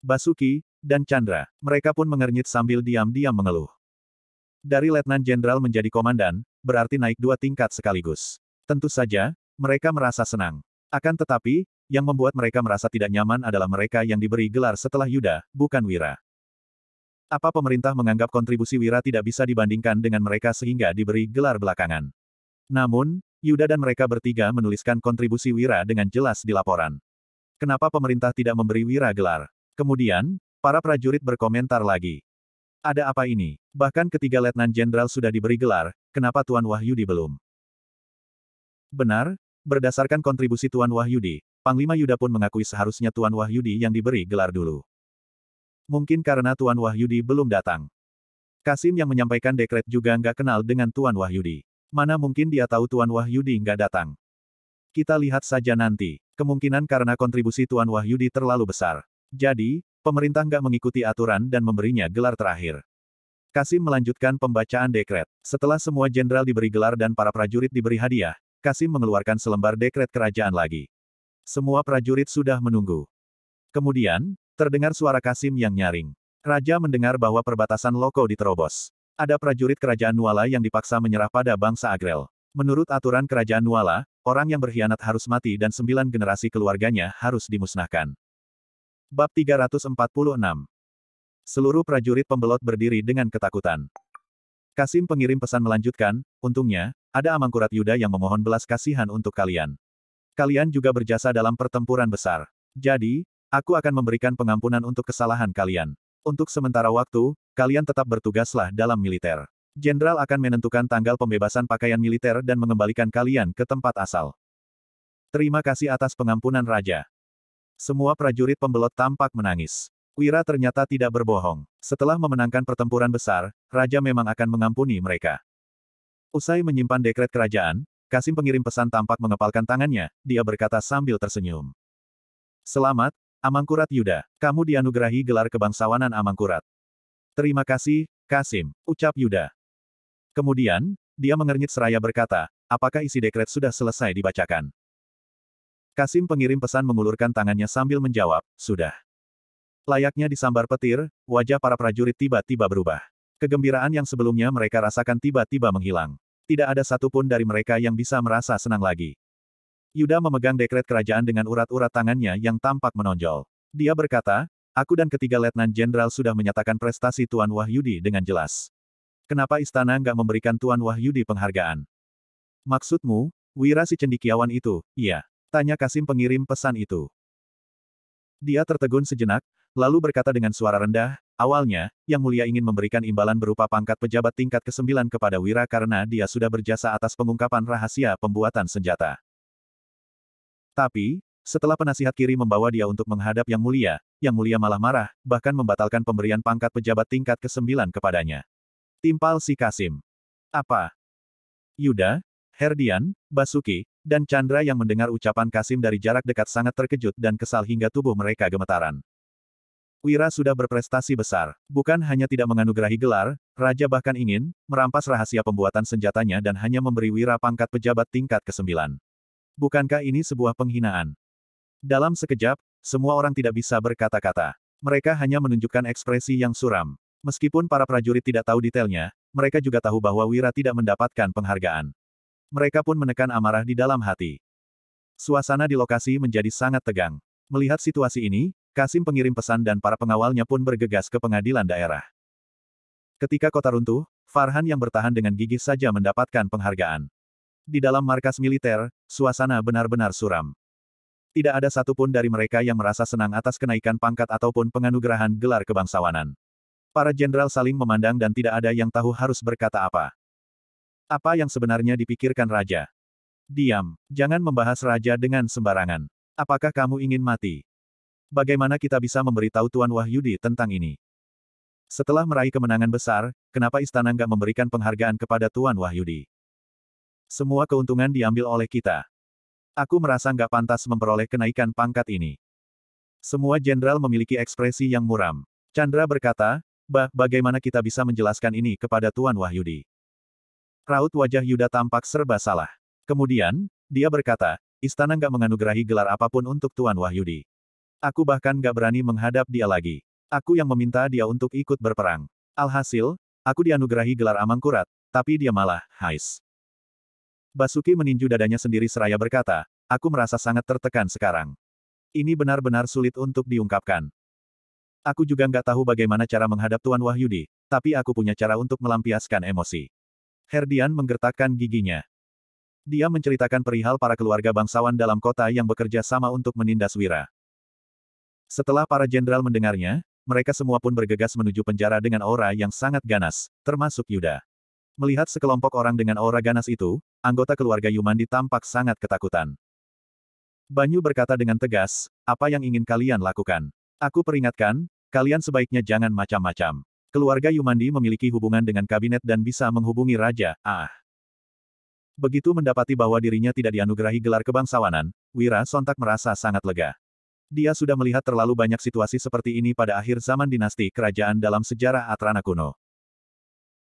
Basuki, dan Chandra. Mereka pun mengernyit sambil diam-diam mengeluh. Dari Letnan Jenderal menjadi Komandan, berarti naik 2 tingkat sekaligus. Tentu saja, mereka merasa senang. Akan tetapi, yang membuat mereka merasa tidak nyaman adalah mereka yang diberi gelar setelah Yuda, bukan Wira. Apa pemerintah menganggap kontribusi Wira tidak bisa dibandingkan dengan mereka sehingga diberi gelar belakangan? Namun, Yuda dan mereka bertiga menuliskan kontribusi Wira dengan jelas di laporan. Kenapa pemerintah tidak memberi Wira gelar? Kemudian, para prajurit berkomentar lagi. Ada apa ini? Bahkan ketiga Letnan Jenderal sudah diberi gelar, kenapa Tuan Wahyudi belum? Benar, berdasarkan kontribusi Tuan Wahyudi, Panglima Yuda pun mengakui seharusnya Tuan Wahyudi yang diberi gelar dulu. Mungkin karena Tuan Wahyudi belum datang. Kasim yang menyampaikan dekret juga nggak kenal dengan Tuan Wahyudi. Mana mungkin dia tahu Tuan Wahyudi nggak datang. Kita lihat saja nanti. Kemungkinan karena kontribusi Tuan Wahyudi terlalu besar. Jadi, pemerintah nggak mengikuti aturan dan memberinya gelar terakhir. Kasim melanjutkan pembacaan dekret. Setelah semua jenderal diberi gelar dan para prajurit diberi hadiah, Kasim mengeluarkan selembar dekret kerajaan lagi. Semua prajurit sudah menunggu. Kemudian, terdengar suara Kasim yang nyaring. Raja mendengar bahwa perbatasan Loko diterobos. Ada prajurit kerajaan Nuala yang dipaksa menyerah pada bangsa Agrel. Menurut aturan kerajaan Nuala, orang yang berkhianat harus mati dan 9 generasi keluarganya harus dimusnahkan. Bab 346. Seluruh prajurit pembelot berdiri dengan ketakutan. Kasim pengirim pesan melanjutkan, untungnya, ada Amangkurat Yuda yang memohon belas kasihan untuk kalian. Kalian juga berjasa dalam pertempuran besar. Jadi, aku akan memberikan pengampunan untuk kesalahan kalian. Untuk sementara waktu, kalian tetap bertugaslah dalam militer. Jenderal akan menentukan tanggal pembebasan pakaian militer dan mengembalikan kalian ke tempat asal. Terima kasih atas pengampunan Raja. Semua prajurit pembelot tampak menangis. Wira ternyata tidak berbohong. Setelah memenangkan pertempuran besar, Raja memang akan mengampuni mereka. Usai menyimpan dekret kerajaan, Kasim pengirim pesan tampak mengepalkan tangannya, dia berkata sambil tersenyum. Selamat, Amangkurat Yuda. Kamu dianugerahi gelar kebangsawanan Amangkurat. Terima kasih, Kasim, ucap Yuda. Kemudian, dia mengernyit seraya berkata, apakah isi dekret sudah selesai dibacakan? Kasim pengirim pesan mengulurkan tangannya sambil menjawab, sudah. Layaknya disambar petir, wajah para prajurit tiba-tiba berubah. Kegembiraan yang sebelumnya mereka rasakan tiba-tiba menghilang. Tidak ada satupun dari mereka yang bisa merasa senang lagi. Yuda memegang dekret kerajaan dengan urat-urat tangannya yang tampak menonjol. Dia berkata, aku dan ketiga letnan jenderal sudah menyatakan prestasi Tuan Wahyudi dengan jelas. Kenapa istana nggak memberikan Tuan Wahyudi penghargaan? Maksudmu, Wira si cendekiawan itu, iya. Tanya Kasim pengirim pesan itu. Dia tertegun sejenak, lalu berkata dengan suara rendah, awalnya, Yang Mulia ingin memberikan imbalan berupa pangkat pejabat tingkat ke-9 kepada Wira karena dia sudah berjasa atas pengungkapan rahasia pembuatan senjata. Tapi, setelah penasihat kiri membawa dia untuk menghadap Yang Mulia malah marah, bahkan membatalkan pemberian pangkat pejabat tingkat ke-9 kepadanya. Timpal si Kasim. Apa? Yuda, Herdian, Basuki, dan Chandra yang mendengar ucapan Kasim dari jarak dekat sangat terkejut dan kesal hingga tubuh mereka gemetaran. Wira sudah berprestasi besar. Bukan hanya tidak menganugerahi gelar, Raja bahkan ingin merampas rahasia pembuatan senjatanya dan hanya memberi Wira pangkat pejabat tingkat ke-9. Bukankah ini sebuah penghinaan? Dalam sekejap, semua orang tidak bisa berkata-kata. Mereka hanya menunjukkan ekspresi yang suram. Meskipun para prajurit tidak tahu detailnya, mereka juga tahu bahwa Wira tidak mendapatkan penghargaan. Mereka pun menekan amarah di dalam hati. Suasana di lokasi menjadi sangat tegang. Melihat situasi ini, Kasim pengirim pesan dan para pengawalnya pun bergegas ke pengadilan daerah. Ketika kota runtuh, Farhan yang bertahan dengan gigih saja mendapatkan penghargaan. Di dalam markas militer, suasana benar-benar suram. Tidak ada satupun dari mereka yang merasa senang atas kenaikan pangkat ataupun penganugerahan gelar kebangsawanan. Para jenderal saling memandang dan tidak ada yang tahu harus berkata apa. Apa yang sebenarnya dipikirkan Raja? Diam, jangan membahas Raja dengan sembarangan. Apakah kamu ingin mati? Bagaimana kita bisa memberitahu Tuan Wahyudi tentang ini? Setelah meraih kemenangan besar, kenapa istana nggak memberikan penghargaan kepada Tuan Wahyudi? Semua keuntungan diambil oleh kita. Aku merasa nggak pantas memperoleh kenaikan pangkat ini. Semua jenderal memiliki ekspresi yang muram. Chandra berkata, bagaimana kita bisa menjelaskan ini kepada Tuan Wahyudi? Raut wajah Yuda tampak serba salah. Kemudian, dia berkata, istana nggak menganugerahi gelar apapun untuk Tuan Wahyudi. Aku bahkan nggak berani menghadap dia lagi. Aku yang meminta dia untuk ikut berperang. Alhasil, aku dianugerahi gelar Amangkurat, tapi dia malah, hais. Basuki meninju dadanya sendiri seraya berkata, aku merasa sangat tertekan sekarang. Ini benar-benar sulit untuk diungkapkan. Aku juga nggak tahu bagaimana cara menghadap Tuan Wahyudi, tapi aku punya cara untuk melampiaskan emosi. Herdian menggertakkan giginya. Dia menceritakan perihal para keluarga bangsawan dalam kota yang bekerja sama untuk menindas Wira. Setelah para jenderal mendengarnya, mereka semua pun bergegas menuju penjara dengan aura yang sangat ganas, termasuk Yuda. Melihat sekelompok orang dengan aura ganas itu, anggota keluarga Yumandi tampak sangat ketakutan. Banyu berkata dengan tegas, apa yang ingin kalian lakukan? Aku peringatkan, kalian sebaiknya jangan macam-macam. Keluarga Yumandi memiliki hubungan dengan kabinet dan bisa menghubungi Raja, Begitu mendapati bahwa dirinya tidak dianugerahi gelar kebangsawanan, Wira sontak merasa sangat lega. Dia sudah melihat terlalu banyak situasi seperti ini pada akhir zaman dinasti kerajaan dalam sejarah Atrana kuno.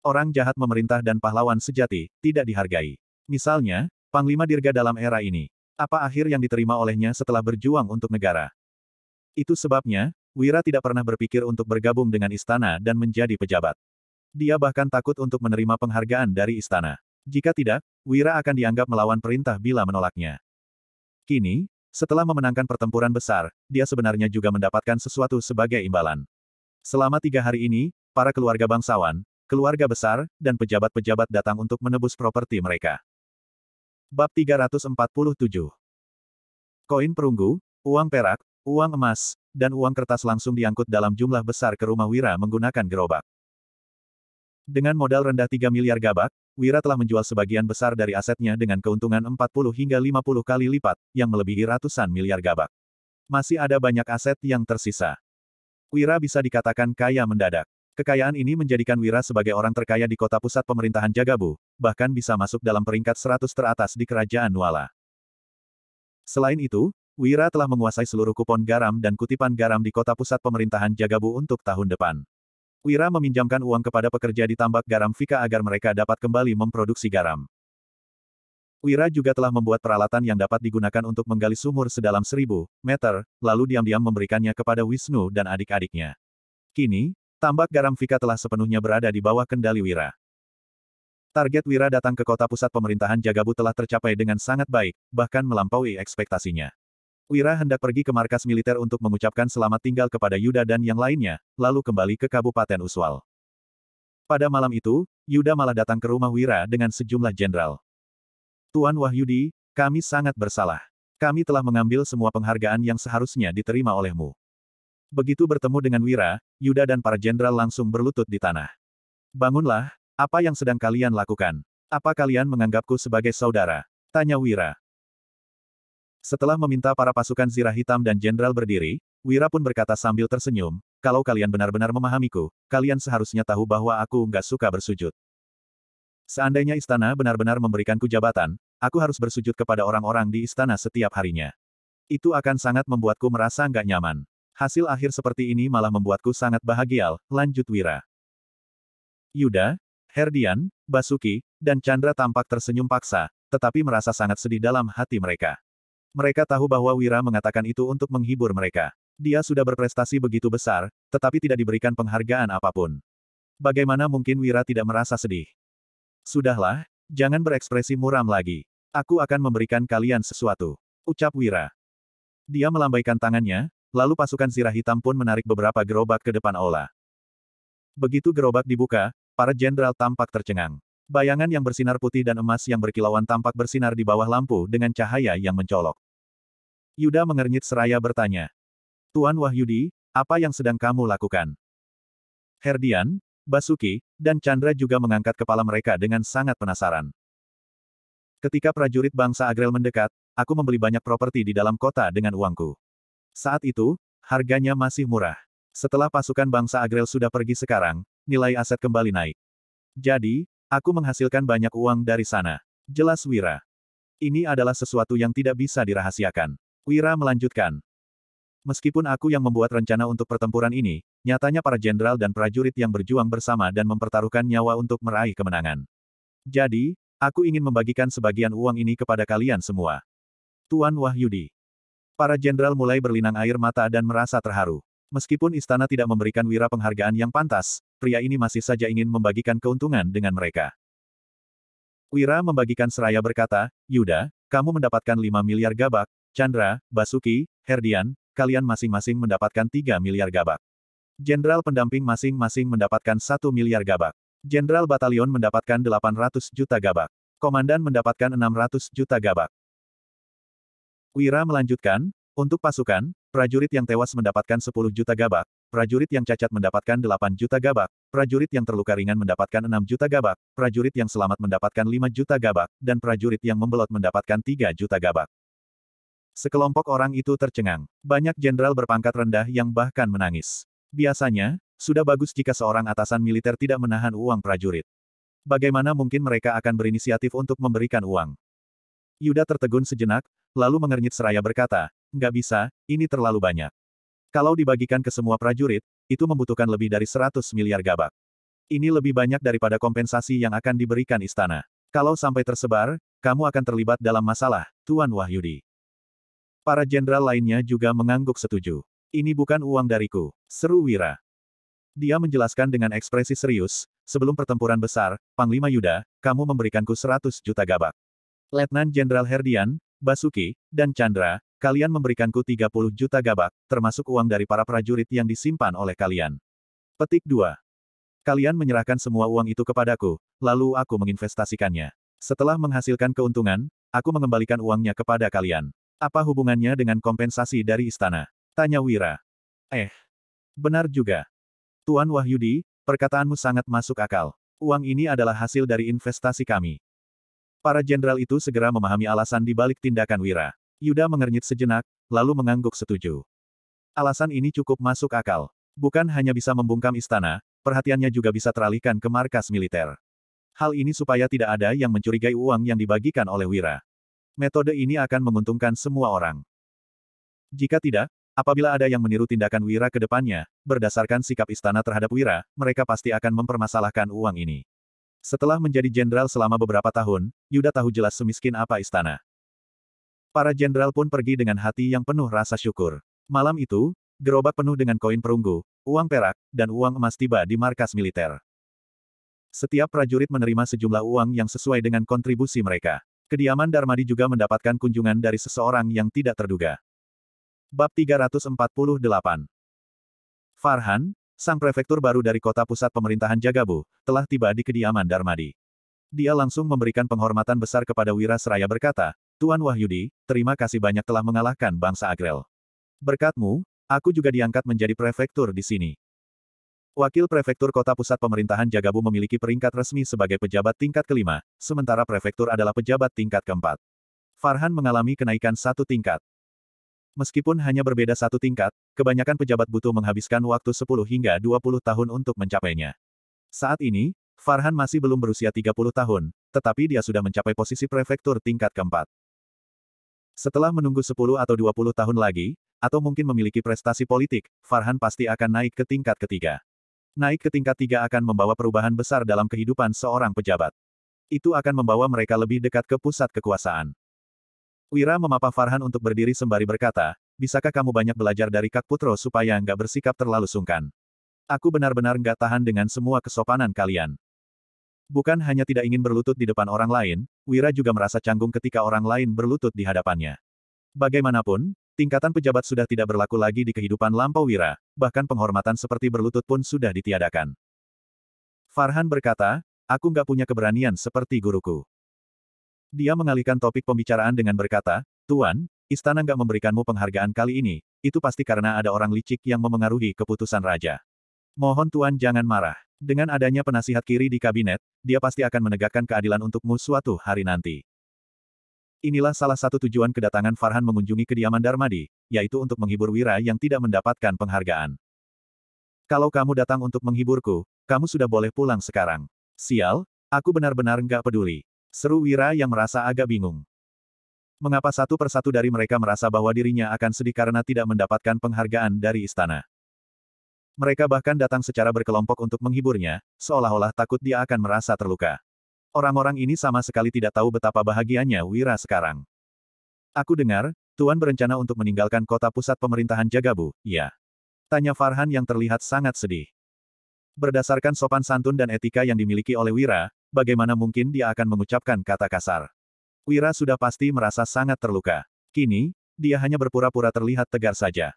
Orang jahat memerintah dan pahlawan sejati, tidak dihargai. Misalnya, Panglima Dirga dalam era ini. Apa akhir yang diterima olehnya setelah berjuang untuk negara? Itu sebabnya, Wira tidak pernah berpikir untuk bergabung dengan istana dan menjadi pejabat. Dia bahkan takut untuk menerima penghargaan dari istana. Jika tidak, Wira akan dianggap melawan perintah bila menolaknya. Kini, setelah memenangkan pertempuran besar, dia sebenarnya juga mendapatkan sesuatu sebagai imbalan. Selama 3 hari ini, para keluarga bangsawan, keluarga besar, dan pejabat-pejabat datang untuk menebus properti mereka. Bab 347. Koin perunggu, uang perak, uang emas, dan uang kertas langsung diangkut dalam jumlah besar ke rumah Wira menggunakan gerobak. Dengan modal rendah 3 miliar gabak, Wira telah menjual sebagian besar dari asetnya dengan keuntungan 40 hingga 50 kali lipat, yang melebihi ratusan miliar gabak. Masih ada banyak aset yang tersisa. Wira bisa dikatakan kaya mendadak. Kekayaan ini menjadikan Wira sebagai orang terkaya di kota pusat pemerintahan Jagabu, bahkan bisa masuk dalam peringkat 100 teratas di kerajaan Nuala. Selain itu, Wira telah menguasai seluruh kupon garam dan kutipan garam di kota pusat pemerintahan Jagabu untuk tahun depan. Wira meminjamkan uang kepada pekerja di tambak garam Vika agar mereka dapat kembali memproduksi garam. Wira juga telah membuat peralatan yang dapat digunakan untuk menggali sumur sedalam 1000 meter, lalu diam-diam memberikannya kepada Wisnu dan adik-adiknya. Kini, tambak garam Vika telah sepenuhnya berada di bawah kendali Wira. Target Wira datang ke kota pusat pemerintahan Jagabu telah tercapai dengan sangat baik, bahkan melampaui ekspektasinya. Wira hendak pergi ke markas militer untuk mengucapkan selamat tinggal kepada Yuda dan yang lainnya, lalu kembali ke Kabupaten Uswal. Pada malam itu, Yuda malah datang ke rumah Wira dengan sejumlah jenderal. Tuan Wahyudi, kami sangat bersalah. Kami telah mengambil semua penghargaan yang seharusnya diterima olehmu. Begitu bertemu dengan Wira, Yuda dan para jenderal langsung berlutut di tanah. Bangunlah, apa yang sedang kalian lakukan? Apa kalian menganggapku sebagai saudara? Tanya Wira. Setelah meminta para pasukan Zirah Hitam dan jenderal berdiri, Wira pun berkata sambil tersenyum, kalau kalian benar-benar memahamiku, kalian seharusnya tahu bahwa aku nggak suka bersujud. Seandainya istana benar-benar memberikanku jabatan, aku harus bersujud kepada orang-orang di istana setiap harinya. Itu akan sangat membuatku merasa nggak nyaman. Hasil akhir seperti ini malah membuatku sangat bahagia, lanjut Wira. Yuda, Herdian, Basuki, dan Chandra tampak tersenyum paksa, tetapi merasa sangat sedih dalam hati mereka. Mereka tahu bahwa Wira mengatakan itu untuk menghibur mereka. Dia sudah berprestasi begitu besar, tetapi tidak diberikan penghargaan apapun. Bagaimana mungkin Wira tidak merasa sedih? Sudahlah, jangan berekspresi muram lagi. Aku akan memberikan kalian sesuatu, ucap Wira. Dia melambaikan tangannya, lalu pasukan Zirah Hitam pun menarik beberapa gerobak ke depan aula. Begitu gerobak dibuka, para jenderal tampak tercengang. Bayangan yang bersinar putih dan emas yang berkilauan tampak bersinar di bawah lampu dengan cahaya yang mencolok. Yuda mengernyit seraya bertanya. Tuan Wahyudi, apa yang sedang kamu lakukan? Herdian, Basuki, dan Chandra juga mengangkat kepala mereka dengan sangat penasaran. Ketika prajurit bangsa Agrel mendekat, aku membeli banyak properti di dalam kota dengan uangku. Saat itu, harganya masih murah. Setelah pasukan bangsa Agrel sudah pergi sekarang, nilai aset kembali naik. Jadi, aku menghasilkan banyak uang dari sana. Jelas Wira. Ini adalah sesuatu yang tidak bisa dirahasiakan. Wira melanjutkan. Meskipun aku yang membuat rencana untuk pertempuran ini, nyatanya para jenderal dan prajurit yang berjuang bersama dan mempertaruhkan nyawa untuk meraih kemenangan. Jadi, aku ingin membagikan sebagian uang ini kepada kalian semua. Tuan Wahyudi. Para jenderal mulai berlinang air mata dan merasa terharu. Meskipun istana tidak memberikan Wira penghargaan yang pantas, pria ini masih saja ingin membagikan keuntungan dengan mereka. Wira membagikan seraya berkata, Yuda, kamu mendapatkan 5 miliar gabak, Chandra, Basuki, Herdian, kalian masing-masing mendapatkan 3 miliar gabak. Jenderal pendamping masing-masing mendapatkan 1 miliar gabak. Jenderal batalion mendapatkan 800 juta gabak. Komandan mendapatkan 600 juta gabak. Wira melanjutkan, untuk pasukan, prajurit yang tewas mendapatkan 10 juta gabak, prajurit yang cacat mendapatkan 8 juta gabak, prajurit yang terluka ringan mendapatkan 6 juta gabak, prajurit yang selamat mendapatkan 5 juta gabak, dan prajurit yang membelot mendapatkan 3 juta gabak. Sekelompok orang itu tercengang. Banyak jenderal berpangkat rendah yang bahkan menangis. Biasanya, sudah bagus jika seorang atasan militer tidak menahan uang prajurit. Bagaimana mungkin mereka akan berinisiatif untuk memberikan uang? Yuda tertegun sejenak, lalu mengernyit seraya berkata, nggak bisa, ini terlalu banyak. Kalau dibagikan ke semua prajurit, itu membutuhkan lebih dari 100 miliar gabak. Ini lebih banyak daripada kompensasi yang akan diberikan istana. Kalau sampai tersebar, kamu akan terlibat dalam masalah, Tuan Wahyudi. Para jenderal lainnya juga mengangguk setuju. Ini bukan uang dariku, seru Wira. Dia menjelaskan dengan ekspresi serius, sebelum pertempuran besar, Panglima Yuda, kamu memberikanku 100 juta gabak. Letnan Jenderal Herdian, Basuki, dan Chandra, kalian memberikanku 30 juta gabak, termasuk uang dari para prajurit yang disimpan oleh kalian. Petik 2. Kalian menyerahkan semua uang itu kepadaku, lalu aku menginvestasikannya. Setelah menghasilkan keuntungan, aku mengembalikan uangnya kepada kalian. Apa hubungannya dengan kompensasi dari istana? Tanya Wira. Benar juga. Tuan Wahyudi, perkataanmu sangat masuk akal. Uang ini adalah hasil dari investasi kami. Para jenderal itu segera memahami alasan di balik tindakan Wira. Yuda mengernyit sejenak, lalu mengangguk setuju. Alasan ini cukup masuk akal. Bukan hanya bisa membungkam istana, perhatiannya juga bisa teralihkan ke markas militer. Hal ini supaya tidak ada yang mencurigai uang yang dibagikan oleh Wira. Metode ini akan menguntungkan semua orang. Jika tidak, apabila ada yang meniru tindakan Wira ke depannya, berdasarkan sikap istana terhadap Wira, mereka pasti akan mempermasalahkan uang ini. Setelah menjadi jenderal selama beberapa tahun, Yuda tahu jelas semiskin apa istana. Para jenderal pun pergi dengan hati yang penuh rasa syukur. Malam itu, gerobak penuh dengan koin perunggu, uang perak, dan uang emas tiba di markas militer. Setiap prajurit menerima sejumlah uang yang sesuai dengan kontribusi mereka. Kediaman Darmadi juga mendapatkan kunjungan dari seseorang yang tidak terduga. Bab 348. Farhan, sang prefektur baru dari kota pusat pemerintahan Jagabu, telah tiba di kediaman Darmadi. Dia langsung memberikan penghormatan besar kepada Wira seraya berkata, Tuan Wahyudi, terima kasih banyak telah mengalahkan bangsa Agrel. Berkatmu, aku juga diangkat menjadi prefektur di sini. Wakil prefektur kota pusat pemerintahan Jagabu memiliki peringkat resmi sebagai pejabat tingkat kelima, sementara prefektur adalah pejabat tingkat keempat. Farhan mengalami kenaikan satu tingkat. Meskipun hanya berbeda satu tingkat, kebanyakan pejabat butuh menghabiskan waktu 10 hingga 20 tahun untuk mencapainya. Saat ini, Farhan masih belum berusia 30 tahun, tetapi dia sudah mencapai posisi prefektur tingkat keempat. Setelah menunggu 10 atau 20 tahun lagi, atau mungkin memiliki prestasi politik, Farhan pasti akan naik ke tingkat ketiga. Naik ke tingkat 3 akan membawa perubahan besar dalam kehidupan seorang pejabat. Itu akan membawa mereka lebih dekat ke pusat kekuasaan. Wira memapa Farhan untuk berdiri sembari berkata, bisakah kamu banyak belajar dari Kak Putro supaya nggak bersikap terlalu sungkan? Aku benar-benar nggak tahan dengan semua kesopanan kalian. Bukan hanya tidak ingin berlutut di depan orang lain, Wira juga merasa canggung ketika orang lain berlutut di hadapannya. Bagaimanapun, tingkatan pejabat sudah tidak berlaku lagi di kehidupan lampau Wira, bahkan penghormatan seperti berlutut pun sudah ditiadakan. Farhan berkata, aku nggak punya keberanian seperti guruku. Dia mengalihkan topik pembicaraan dengan berkata, Tuan, istana nggak memberikanmu penghargaan kali ini, itu pasti karena ada orang licik yang memengaruhi keputusan raja. Mohon Tuan jangan marah. Dengan adanya penasihat kiri di kabinet, dia pasti akan menegakkan keadilan untukmu suatu hari nanti. Inilah salah satu tujuan kedatangan Farhan mengunjungi kediaman Darmadi, yaitu untuk menghibur Wira yang tidak mendapatkan penghargaan. Kalau kamu datang untuk menghiburku, kamu sudah boleh pulang sekarang. Sial, aku benar-benar nggak peduli. Seru Wira yang merasa agak bingung. Mengapa satu persatu dari mereka merasa bahwa dirinya akan sedih karena tidak mendapatkan penghargaan dari istana? Mereka bahkan datang secara berkelompok untuk menghiburnya, seolah-olah takut dia akan merasa terluka. Orang-orang ini sama sekali tidak tahu betapa bahagianya Wira sekarang. Aku dengar, Tuan berencana untuk meninggalkan kota pusat pemerintahan Jagabu, ya? Tanya Farhan yang terlihat sangat sedih. Berdasarkan sopan santun dan etika yang dimiliki oleh Wira, bagaimana mungkin dia akan mengucapkan kata kasar? Wira sudah pasti merasa sangat terluka. Kini, dia hanya berpura-pura terlihat tegar saja.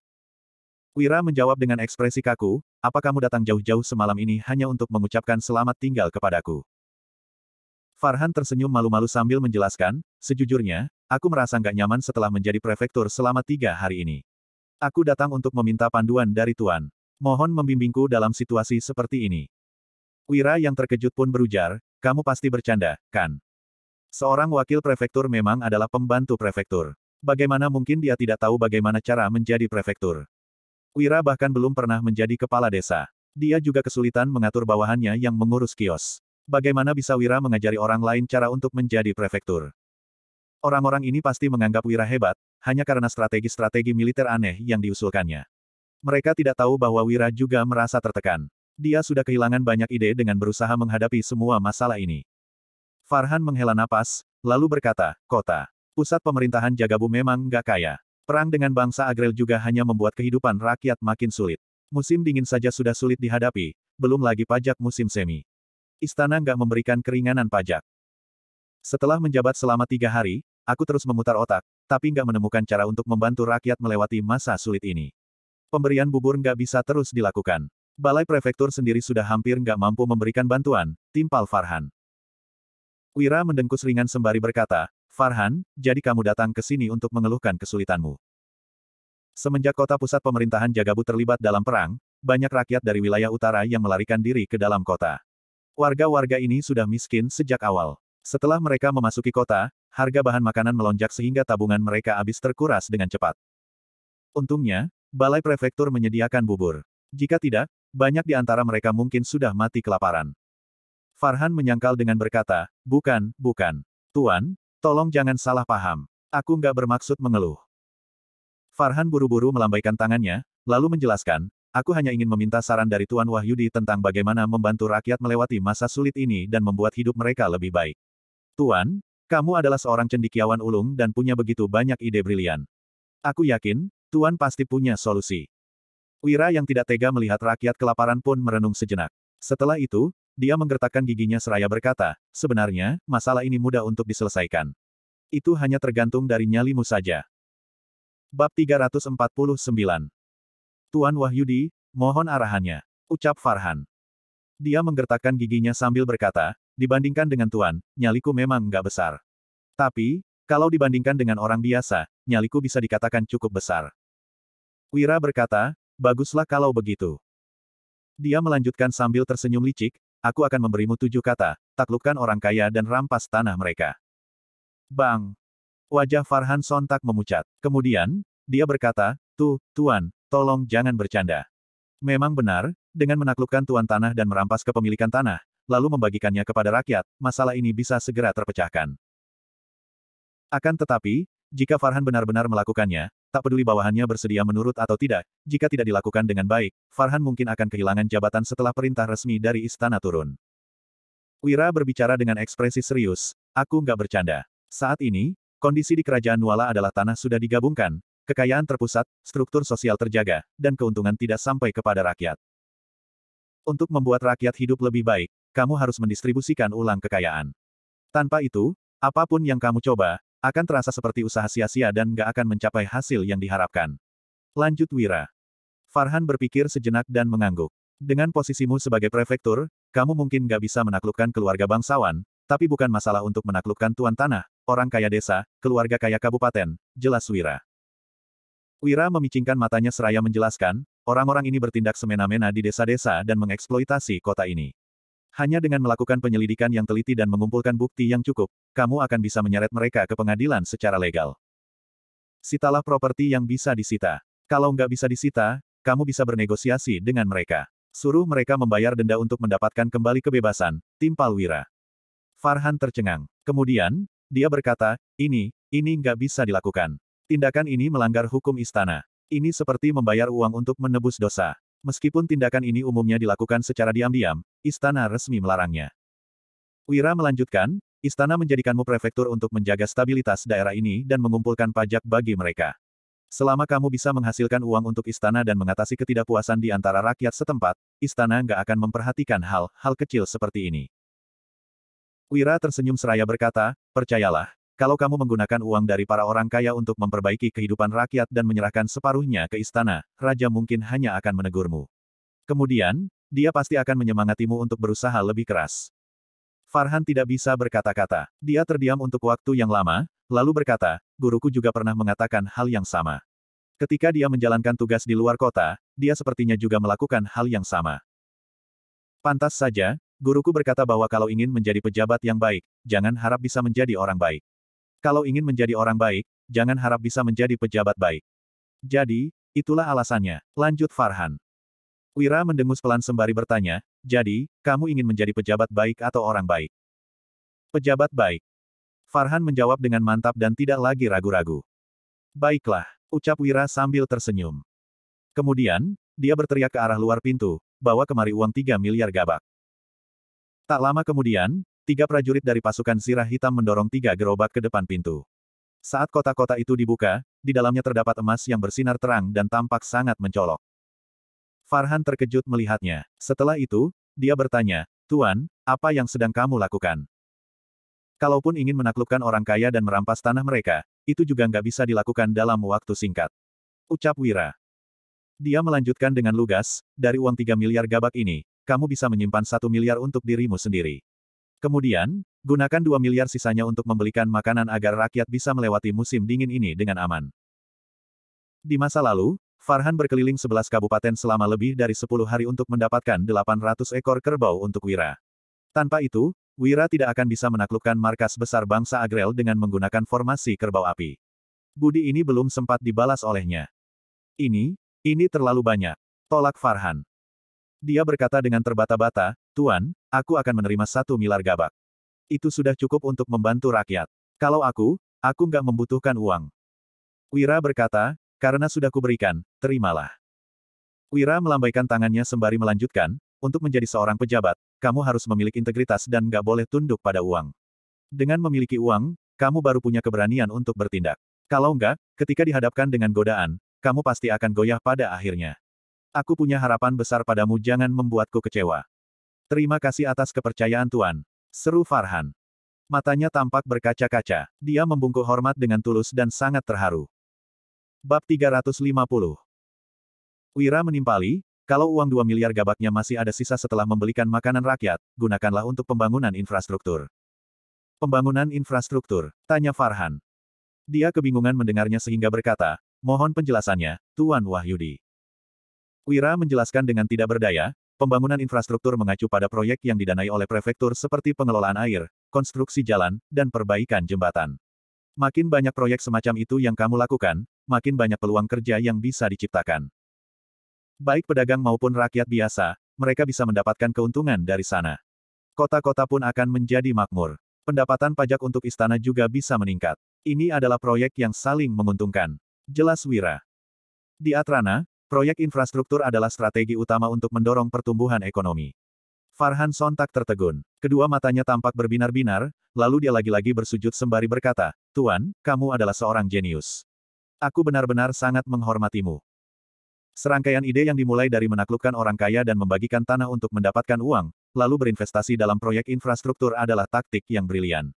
Wira menjawab dengan ekspresi kaku, apa kamu datang jauh-jauh semalam ini hanya untuk mengucapkan selamat tinggal kepadaku? Farhan tersenyum malu-malu sambil menjelaskan, sejujurnya, aku merasa nggak nyaman setelah menjadi prefektur selama 3 hari ini. Aku datang untuk meminta panduan dari Tuan. Mohon membimbingku dalam situasi seperti ini. Wira yang terkejut pun berujar, kamu pasti bercanda, kan? Seorang wakil prefektur memang adalah pembantu prefektur. Bagaimana mungkin dia tidak tahu bagaimana cara menjadi prefektur? Wira bahkan belum pernah menjadi kepala desa. Dia juga kesulitan mengatur bawahannya yang mengurus kios. Bagaimana bisa Wira mengajari orang lain cara untuk menjadi prefektur? Orang-orang ini pasti menganggap Wira hebat, hanya karena strategi-strategi militer aneh yang diusulkannya. Mereka tidak tahu bahwa Wira juga merasa tertekan. Dia sudah kehilangan banyak ide dengan berusaha menghadapi semua masalah ini. Farhan menghela napas, lalu berkata, kota pusat pemerintahan Jagabu memang nggak kaya. Perang dengan bangsa Agrel juga hanya membuat kehidupan rakyat makin sulit. Musim dingin saja sudah sulit dihadapi, belum lagi pajak musim semi. Istana nggak memberikan keringanan pajak. Setelah menjabat selama 3 hari, aku terus memutar otak, tapi nggak menemukan cara untuk membantu rakyat melewati masa sulit ini. Pemberian bubur nggak bisa terus dilakukan. Balai prefektur sendiri sudah hampir nggak mampu memberikan bantuan, timpal Farhan. Wira mendengkus ringan sembari berkata, Farhan, jadi kamu datang ke sini untuk mengeluhkan kesulitanmu. Semenjak kota pusat pemerintahan Jagabu terlibat dalam perang, banyak rakyat dari wilayah utara yang melarikan diri ke dalam kota. Warga-warga ini sudah miskin sejak awal. Setelah mereka memasuki kota, harga bahan makanan melonjak sehingga tabungan mereka habis terkuras dengan cepat. Untungnya, balai prefektur menyediakan bubur. Jika tidak, banyak di antara mereka mungkin sudah mati kelaparan. Farhan menyangkal dengan berkata, bukan. Tuan, tolong jangan salah paham. Aku nggak bermaksud mengeluh. Farhan buru-buru melambaikan tangannya, lalu menjelaskan, aku hanya ingin meminta saran dari Tuan Wahyudi tentang bagaimana membantu rakyat melewati masa sulit ini dan membuat hidup mereka lebih baik. Tuan, kamu adalah seorang cendekiawan ulung dan punya begitu banyak ide brilian. Aku yakin, Tuan pasti punya solusi. Wira yang tidak tega melihat rakyat kelaparan pun merenung sejenak. Setelah itu, dia menggertakkan giginya seraya berkata, sebenarnya, masalah ini mudah untuk diselesaikan. Itu hanya tergantung dari nyalimu saja. Bab 349. Tuan Wahyudi, mohon arahannya, ucap Farhan. Dia menggertakkan giginya sambil berkata, dibandingkan dengan Tuan, nyaliku memang nggak besar. Tapi, kalau dibandingkan dengan orang biasa, nyaliku bisa dikatakan cukup besar. Wira berkata, baguslah kalau begitu. Dia melanjutkan sambil tersenyum licik, aku akan memberimu 7 kata, taklukkan orang kaya dan rampas tanah mereka. Bang! Wajah Farhan sontak memucat. Kemudian, dia berkata, Tuan, tolong jangan bercanda. Memang benar, dengan menaklukkan tuan tanah dan merampas kepemilikan tanah, lalu membagikannya kepada rakyat, masalah ini bisa segera terpecahkan. Akan tetapi, jika Farhan benar-benar melakukannya, tak peduli bawahannya bersedia menurut atau tidak, jika tidak dilakukan dengan baik, Farhan mungkin akan kehilangan jabatan setelah perintah resmi dari istana turun. Wira berbicara dengan ekspresi serius, aku nggak bercanda. Saat ini, kondisi di kerajaan Nuala adalah tanah sudah digabungkan, kekayaan terpusat, struktur sosial terjaga, dan keuntungan tidak sampai kepada rakyat. Untuk membuat rakyat hidup lebih baik, kamu harus mendistribusikan ulang kekayaan. Tanpa itu, apapun yang kamu coba, akan terasa seperti usaha sia-sia dan nggak akan mencapai hasil yang diharapkan. Lanjut Wira. Farhan berpikir sejenak dan mengangguk. Dengan posisimu sebagai prefektur, kamu mungkin nggak bisa menaklukkan keluarga bangsawan, tapi bukan masalah untuk menaklukkan tuan tanah, orang kaya desa, keluarga kaya kabupaten, jelas Wira. Wira memicingkan matanya seraya menjelaskan, orang-orang ini bertindak semena-mena di desa-desa dan mengeksploitasi kota ini. Hanya dengan melakukan penyelidikan yang teliti dan mengumpulkan bukti yang cukup, kamu akan bisa menyeret mereka ke pengadilan secara legal. Sitalah properti yang bisa disita. Kalau nggak bisa disita, kamu bisa bernegosiasi dengan mereka. Suruh mereka membayar denda untuk mendapatkan kembali kebebasan, timpal Wira. Farhan tercengang. Kemudian, dia berkata, ini nggak bisa dilakukan. Tindakan ini melanggar hukum istana. Ini seperti membayar uang untuk menebus dosa. Meskipun tindakan ini umumnya dilakukan secara diam-diam, istana resmi melarangnya. Wira melanjutkan, istana menjadikanmu prefektur untuk menjaga stabilitas daerah ini dan mengumpulkan pajak bagi mereka. Selama kamu bisa menghasilkan uang untuk istana dan mengatasi ketidakpuasan di antara rakyat setempat, istana nggak akan memperhatikan hal-hal kecil seperti ini. Wira tersenyum seraya berkata, percayalah, kalau kamu menggunakan uang dari para orang kaya untuk memperbaiki kehidupan rakyat dan menyerahkan separuhnya ke istana, raja mungkin hanya akan menegurmu. Kemudian, dia pasti akan menyemangatimu untuk berusaha lebih keras. Farhan tidak bisa berkata-kata. Dia terdiam untuk waktu yang lama, lalu berkata, guruku juga pernah mengatakan hal yang sama. Ketika dia menjalankan tugas di luar kota, dia sepertinya juga melakukan hal yang sama. Pantas saja, guruku berkata bahwa kalau ingin menjadi pejabat yang baik, jangan harap bisa menjadi orang baik. Kalau ingin menjadi orang baik, jangan harap bisa menjadi pejabat baik. Jadi, itulah alasannya, lanjut Farhan. Wira mendengus pelan sembari bertanya, jadi, kamu ingin menjadi pejabat baik atau orang baik? Pejabat baik. Farhan menjawab dengan mantap dan tidak lagi ragu-ragu. Baiklah, ucap Wira sambil tersenyum. Kemudian, dia berteriak ke arah luar pintu, bawa kemari uang 3 miliar gabak. Tak lama kemudian, 3 prajurit dari pasukan Zirah Hitam mendorong 3 gerobak ke depan pintu. Saat kotak-kotak itu dibuka, di dalamnya terdapat emas yang bersinar terang dan tampak sangat mencolok. Farhan terkejut melihatnya. Setelah itu, dia bertanya, Tuan, apa yang sedang kamu lakukan? Kalaupun ingin menaklukkan orang kaya dan merampas tanah mereka, itu juga nggak bisa dilakukan dalam waktu singkat. Ucap Wira. Dia melanjutkan dengan lugas, dari uang 3 miliar gabak ini, kamu bisa menyimpan 1 miliar untuk dirimu sendiri. Kemudian, gunakan 2 miliar sisanya untuk membelikan makanan agar rakyat bisa melewati musim dingin ini dengan aman. Di masa lalu, Farhan berkeliling 11 kabupaten selama lebih dari 10 hari untuk mendapatkan 800 ekor kerbau untuk Wira. Tanpa itu, Wira tidak akan bisa menaklukkan markas besar bangsa Agrel dengan menggunakan formasi kerbau api. Budi ini belum sempat dibalas olehnya. Ini terlalu banyak. Tolak Farhan. Dia berkata dengan terbata-bata, Tuan, aku akan menerima 1 miliar gabak. Itu sudah cukup untuk membantu rakyat. Kalau aku nggak membutuhkan uang. Wira berkata, karena sudah kuberikan, terimalah. Wira melambaikan tangannya sembari melanjutkan, untuk menjadi seorang pejabat, kamu harus memiliki integritas dan nggak boleh tunduk pada uang. Dengan memiliki uang, kamu baru punya keberanian untuk bertindak. Kalau enggak, ketika dihadapkan dengan godaan, kamu pasti akan goyah pada akhirnya. Aku punya harapan besar padamu, jangan membuatku kecewa. Terima kasih atas kepercayaan Tuan. Seru Farhan. Matanya tampak berkaca-kaca. Dia membungkuk hormat dengan tulus dan sangat terharu. Bab 350. Wira menimpali, kalau uang 2 miliar gabaknya masih ada sisa setelah membelikan makanan rakyat, gunakanlah untuk pembangunan infrastruktur. Pembangunan infrastruktur, tanya Farhan. Dia kebingungan mendengarnya sehingga berkata, mohon penjelasannya, Tuan Wahyudi. Wira menjelaskan dengan tidak berdaya, pembangunan infrastruktur mengacu pada proyek yang didanai oleh prefektur seperti pengelolaan air, konstruksi jalan, dan perbaikan jembatan. Makin banyak proyek semacam itu yang kamu lakukan, makin banyak peluang kerja yang bisa diciptakan. Baik pedagang maupun rakyat biasa, mereka bisa mendapatkan keuntungan dari sana. Kota-kota pun akan menjadi makmur. Pendapatan pajak untuk istana juga bisa meningkat. Ini adalah proyek yang saling menguntungkan. Jelas Wira. Di Atrana, proyek infrastruktur adalah strategi utama untuk mendorong pertumbuhan ekonomi. Farhan sontak tertegun. Kedua matanya tampak berbinar-binar, lalu dia lagi-lagi bersujud sembari berkata, Tuan, kamu adalah seorang jenius. Aku benar-benar sangat menghormatimu. Serangkaian ide yang dimulai dari menaklukkan orang kaya dan membagikan tanah untuk mendapatkan uang, lalu berinvestasi dalam proyek infrastruktur adalah taktik yang brilian.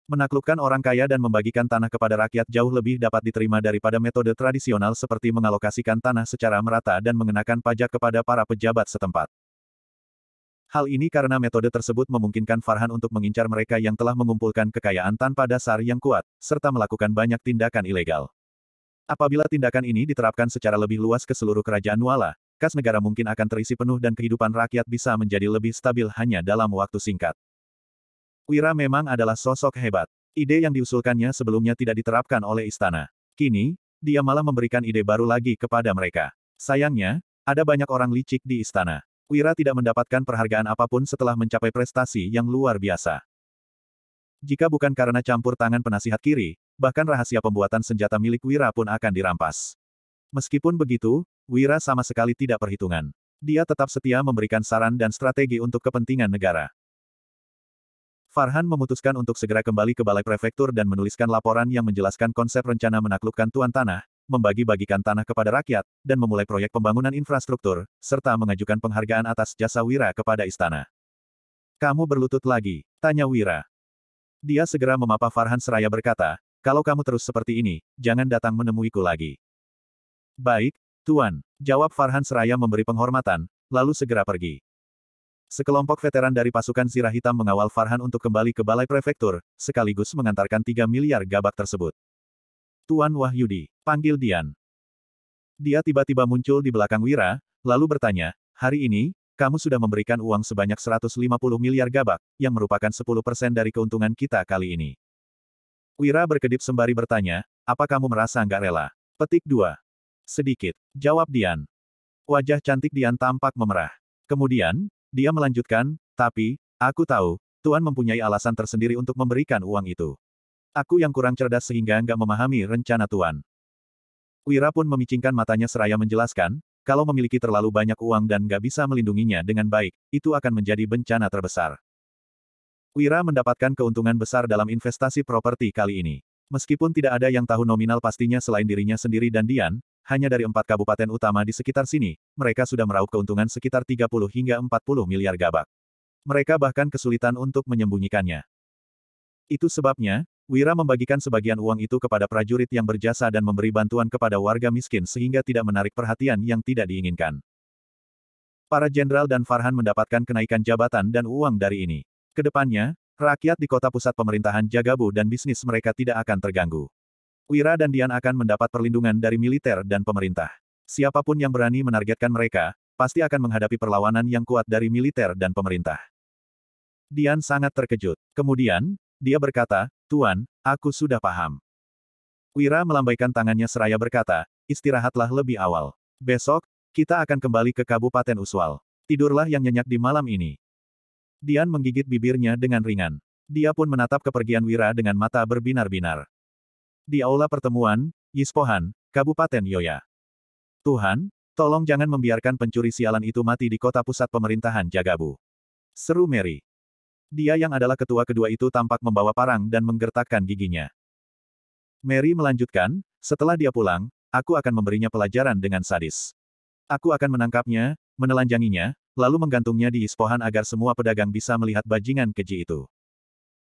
Menaklukkan orang kaya dan membagikan tanah kepada rakyat jauh lebih dapat diterima daripada metode tradisional seperti mengalokasikan tanah secara merata dan mengenakan pajak kepada para pejabat setempat. Hal ini karena metode tersebut memungkinkan Farhan untuk mengincar mereka yang telah mengumpulkan kekayaan tanpa dasar yang kuat, serta melakukan banyak tindakan ilegal. Apabila tindakan ini diterapkan secara lebih luas ke seluruh kerajaan Nuala, kas negara mungkin akan terisi penuh dan kehidupan rakyat bisa menjadi lebih stabil hanya dalam waktu singkat. Wira memang adalah sosok hebat. Ide yang diusulkannya sebelumnya tidak diterapkan oleh istana. Kini, dia malah memberikan ide baru lagi kepada mereka. Sayangnya, ada banyak orang licik di istana. Wira tidak mendapatkan penghargaan apapun setelah mencapai prestasi yang luar biasa. Jika bukan karena campur tangan penasihat kiri, bahkan rahasia pembuatan senjata milik Wira pun akan dirampas. Meskipun begitu, Wira sama sekali tidak perhitungan. Dia tetap setia memberikan saran dan strategi untuk kepentingan negara. Farhan memutuskan untuk segera kembali ke Balai Prefektur dan menuliskan laporan yang menjelaskan konsep rencana menaklukkan tuan tanah, membagi-bagikan tanah kepada rakyat, dan memulai proyek pembangunan infrastruktur, serta mengajukan penghargaan atas jasa Wira kepada istana. Kamu berlutut lagi? Tanya Wira. Dia segera memapa Farhan seraya berkata, kalau kamu terus seperti ini, jangan datang menemuiku lagi. Baik, Tuan, jawab Farhan seraya memberi penghormatan, lalu segera pergi. Sekelompok veteran dari pasukan Zirah Hitam mengawal Farhan untuk kembali ke Balai Prefektur, sekaligus mengantarkan 3 miliar gabak tersebut. Tuan Wahyudi, panggil Dian. Dia tiba-tiba muncul di belakang Wira, lalu bertanya, hari ini, kamu sudah memberikan uang sebanyak 150 miliar gabak, yang merupakan 10% dari keuntungan kita kali ini. Wira berkedip sembari bertanya, apa kamu merasa nggak rela? Petik 2. Sedikit, jawab Dian. Wajah cantik Dian tampak memerah. Kemudian, dia melanjutkan, tapi, aku tahu, Tuan mempunyai alasan tersendiri untuk memberikan uang itu. Aku yang kurang cerdas sehingga nggak memahami rencana Tuan. Wira pun memicingkan matanya seraya menjelaskan, kalau memiliki terlalu banyak uang dan nggak bisa melindunginya dengan baik, itu akan menjadi bencana terbesar. Wira mendapatkan keuntungan besar dalam investasi properti kali ini. Meskipun tidak ada yang tahu nominal pastinya selain dirinya sendiri dan Dian, hanya dari 4 kabupaten utama di sekitar sini, mereka sudah meraup keuntungan sekitar 30 hingga 40 miliar gabak. Mereka bahkan kesulitan untuk menyembunyikannya. Itu sebabnya, Wira membagikan sebagian uang itu kepada prajurit yang berjasa dan memberi bantuan kepada warga miskin sehingga tidak menarik perhatian yang tidak diinginkan. Para jenderal dan Farhan mendapatkan kenaikan jabatan dan uang dari ini. Kedepannya, rakyat di kota pusat pemerintahan Jagabu dan bisnis mereka tidak akan terganggu. Wira dan Dian akan mendapat perlindungan dari militer dan pemerintah. Siapapun yang berani menargetkan mereka, pasti akan menghadapi perlawanan yang kuat dari militer dan pemerintah. Dian sangat terkejut. Kemudian, dia berkata, "Tuan, aku sudah paham." Wira melambaikan tangannya seraya berkata, "Istirahatlah lebih awal. Besok, kita akan kembali ke Kabupaten Uswal. Tidurlah yang nyenyak di malam ini." Dian menggigit bibirnya dengan ringan. Dia pun menatap kepergian Wira dengan mata berbinar-binar. Di aula pertemuan, Yispohan, Kabupaten Yoya. "Tuhan, tolong jangan membiarkan pencuri sialan itu mati di kota pusat pemerintahan Jagabu," seru Mary. Dia yang adalah ketua kedua itu tampak membawa parang dan menggertakkan giginya. Mary melanjutkan, "Setelah dia pulang, aku akan memberinya pelajaran dengan sadis. Aku akan menangkapnya, menelanjanginya, lalu menggantungnya di Yispohan agar semua pedagang bisa melihat bajingan keji itu."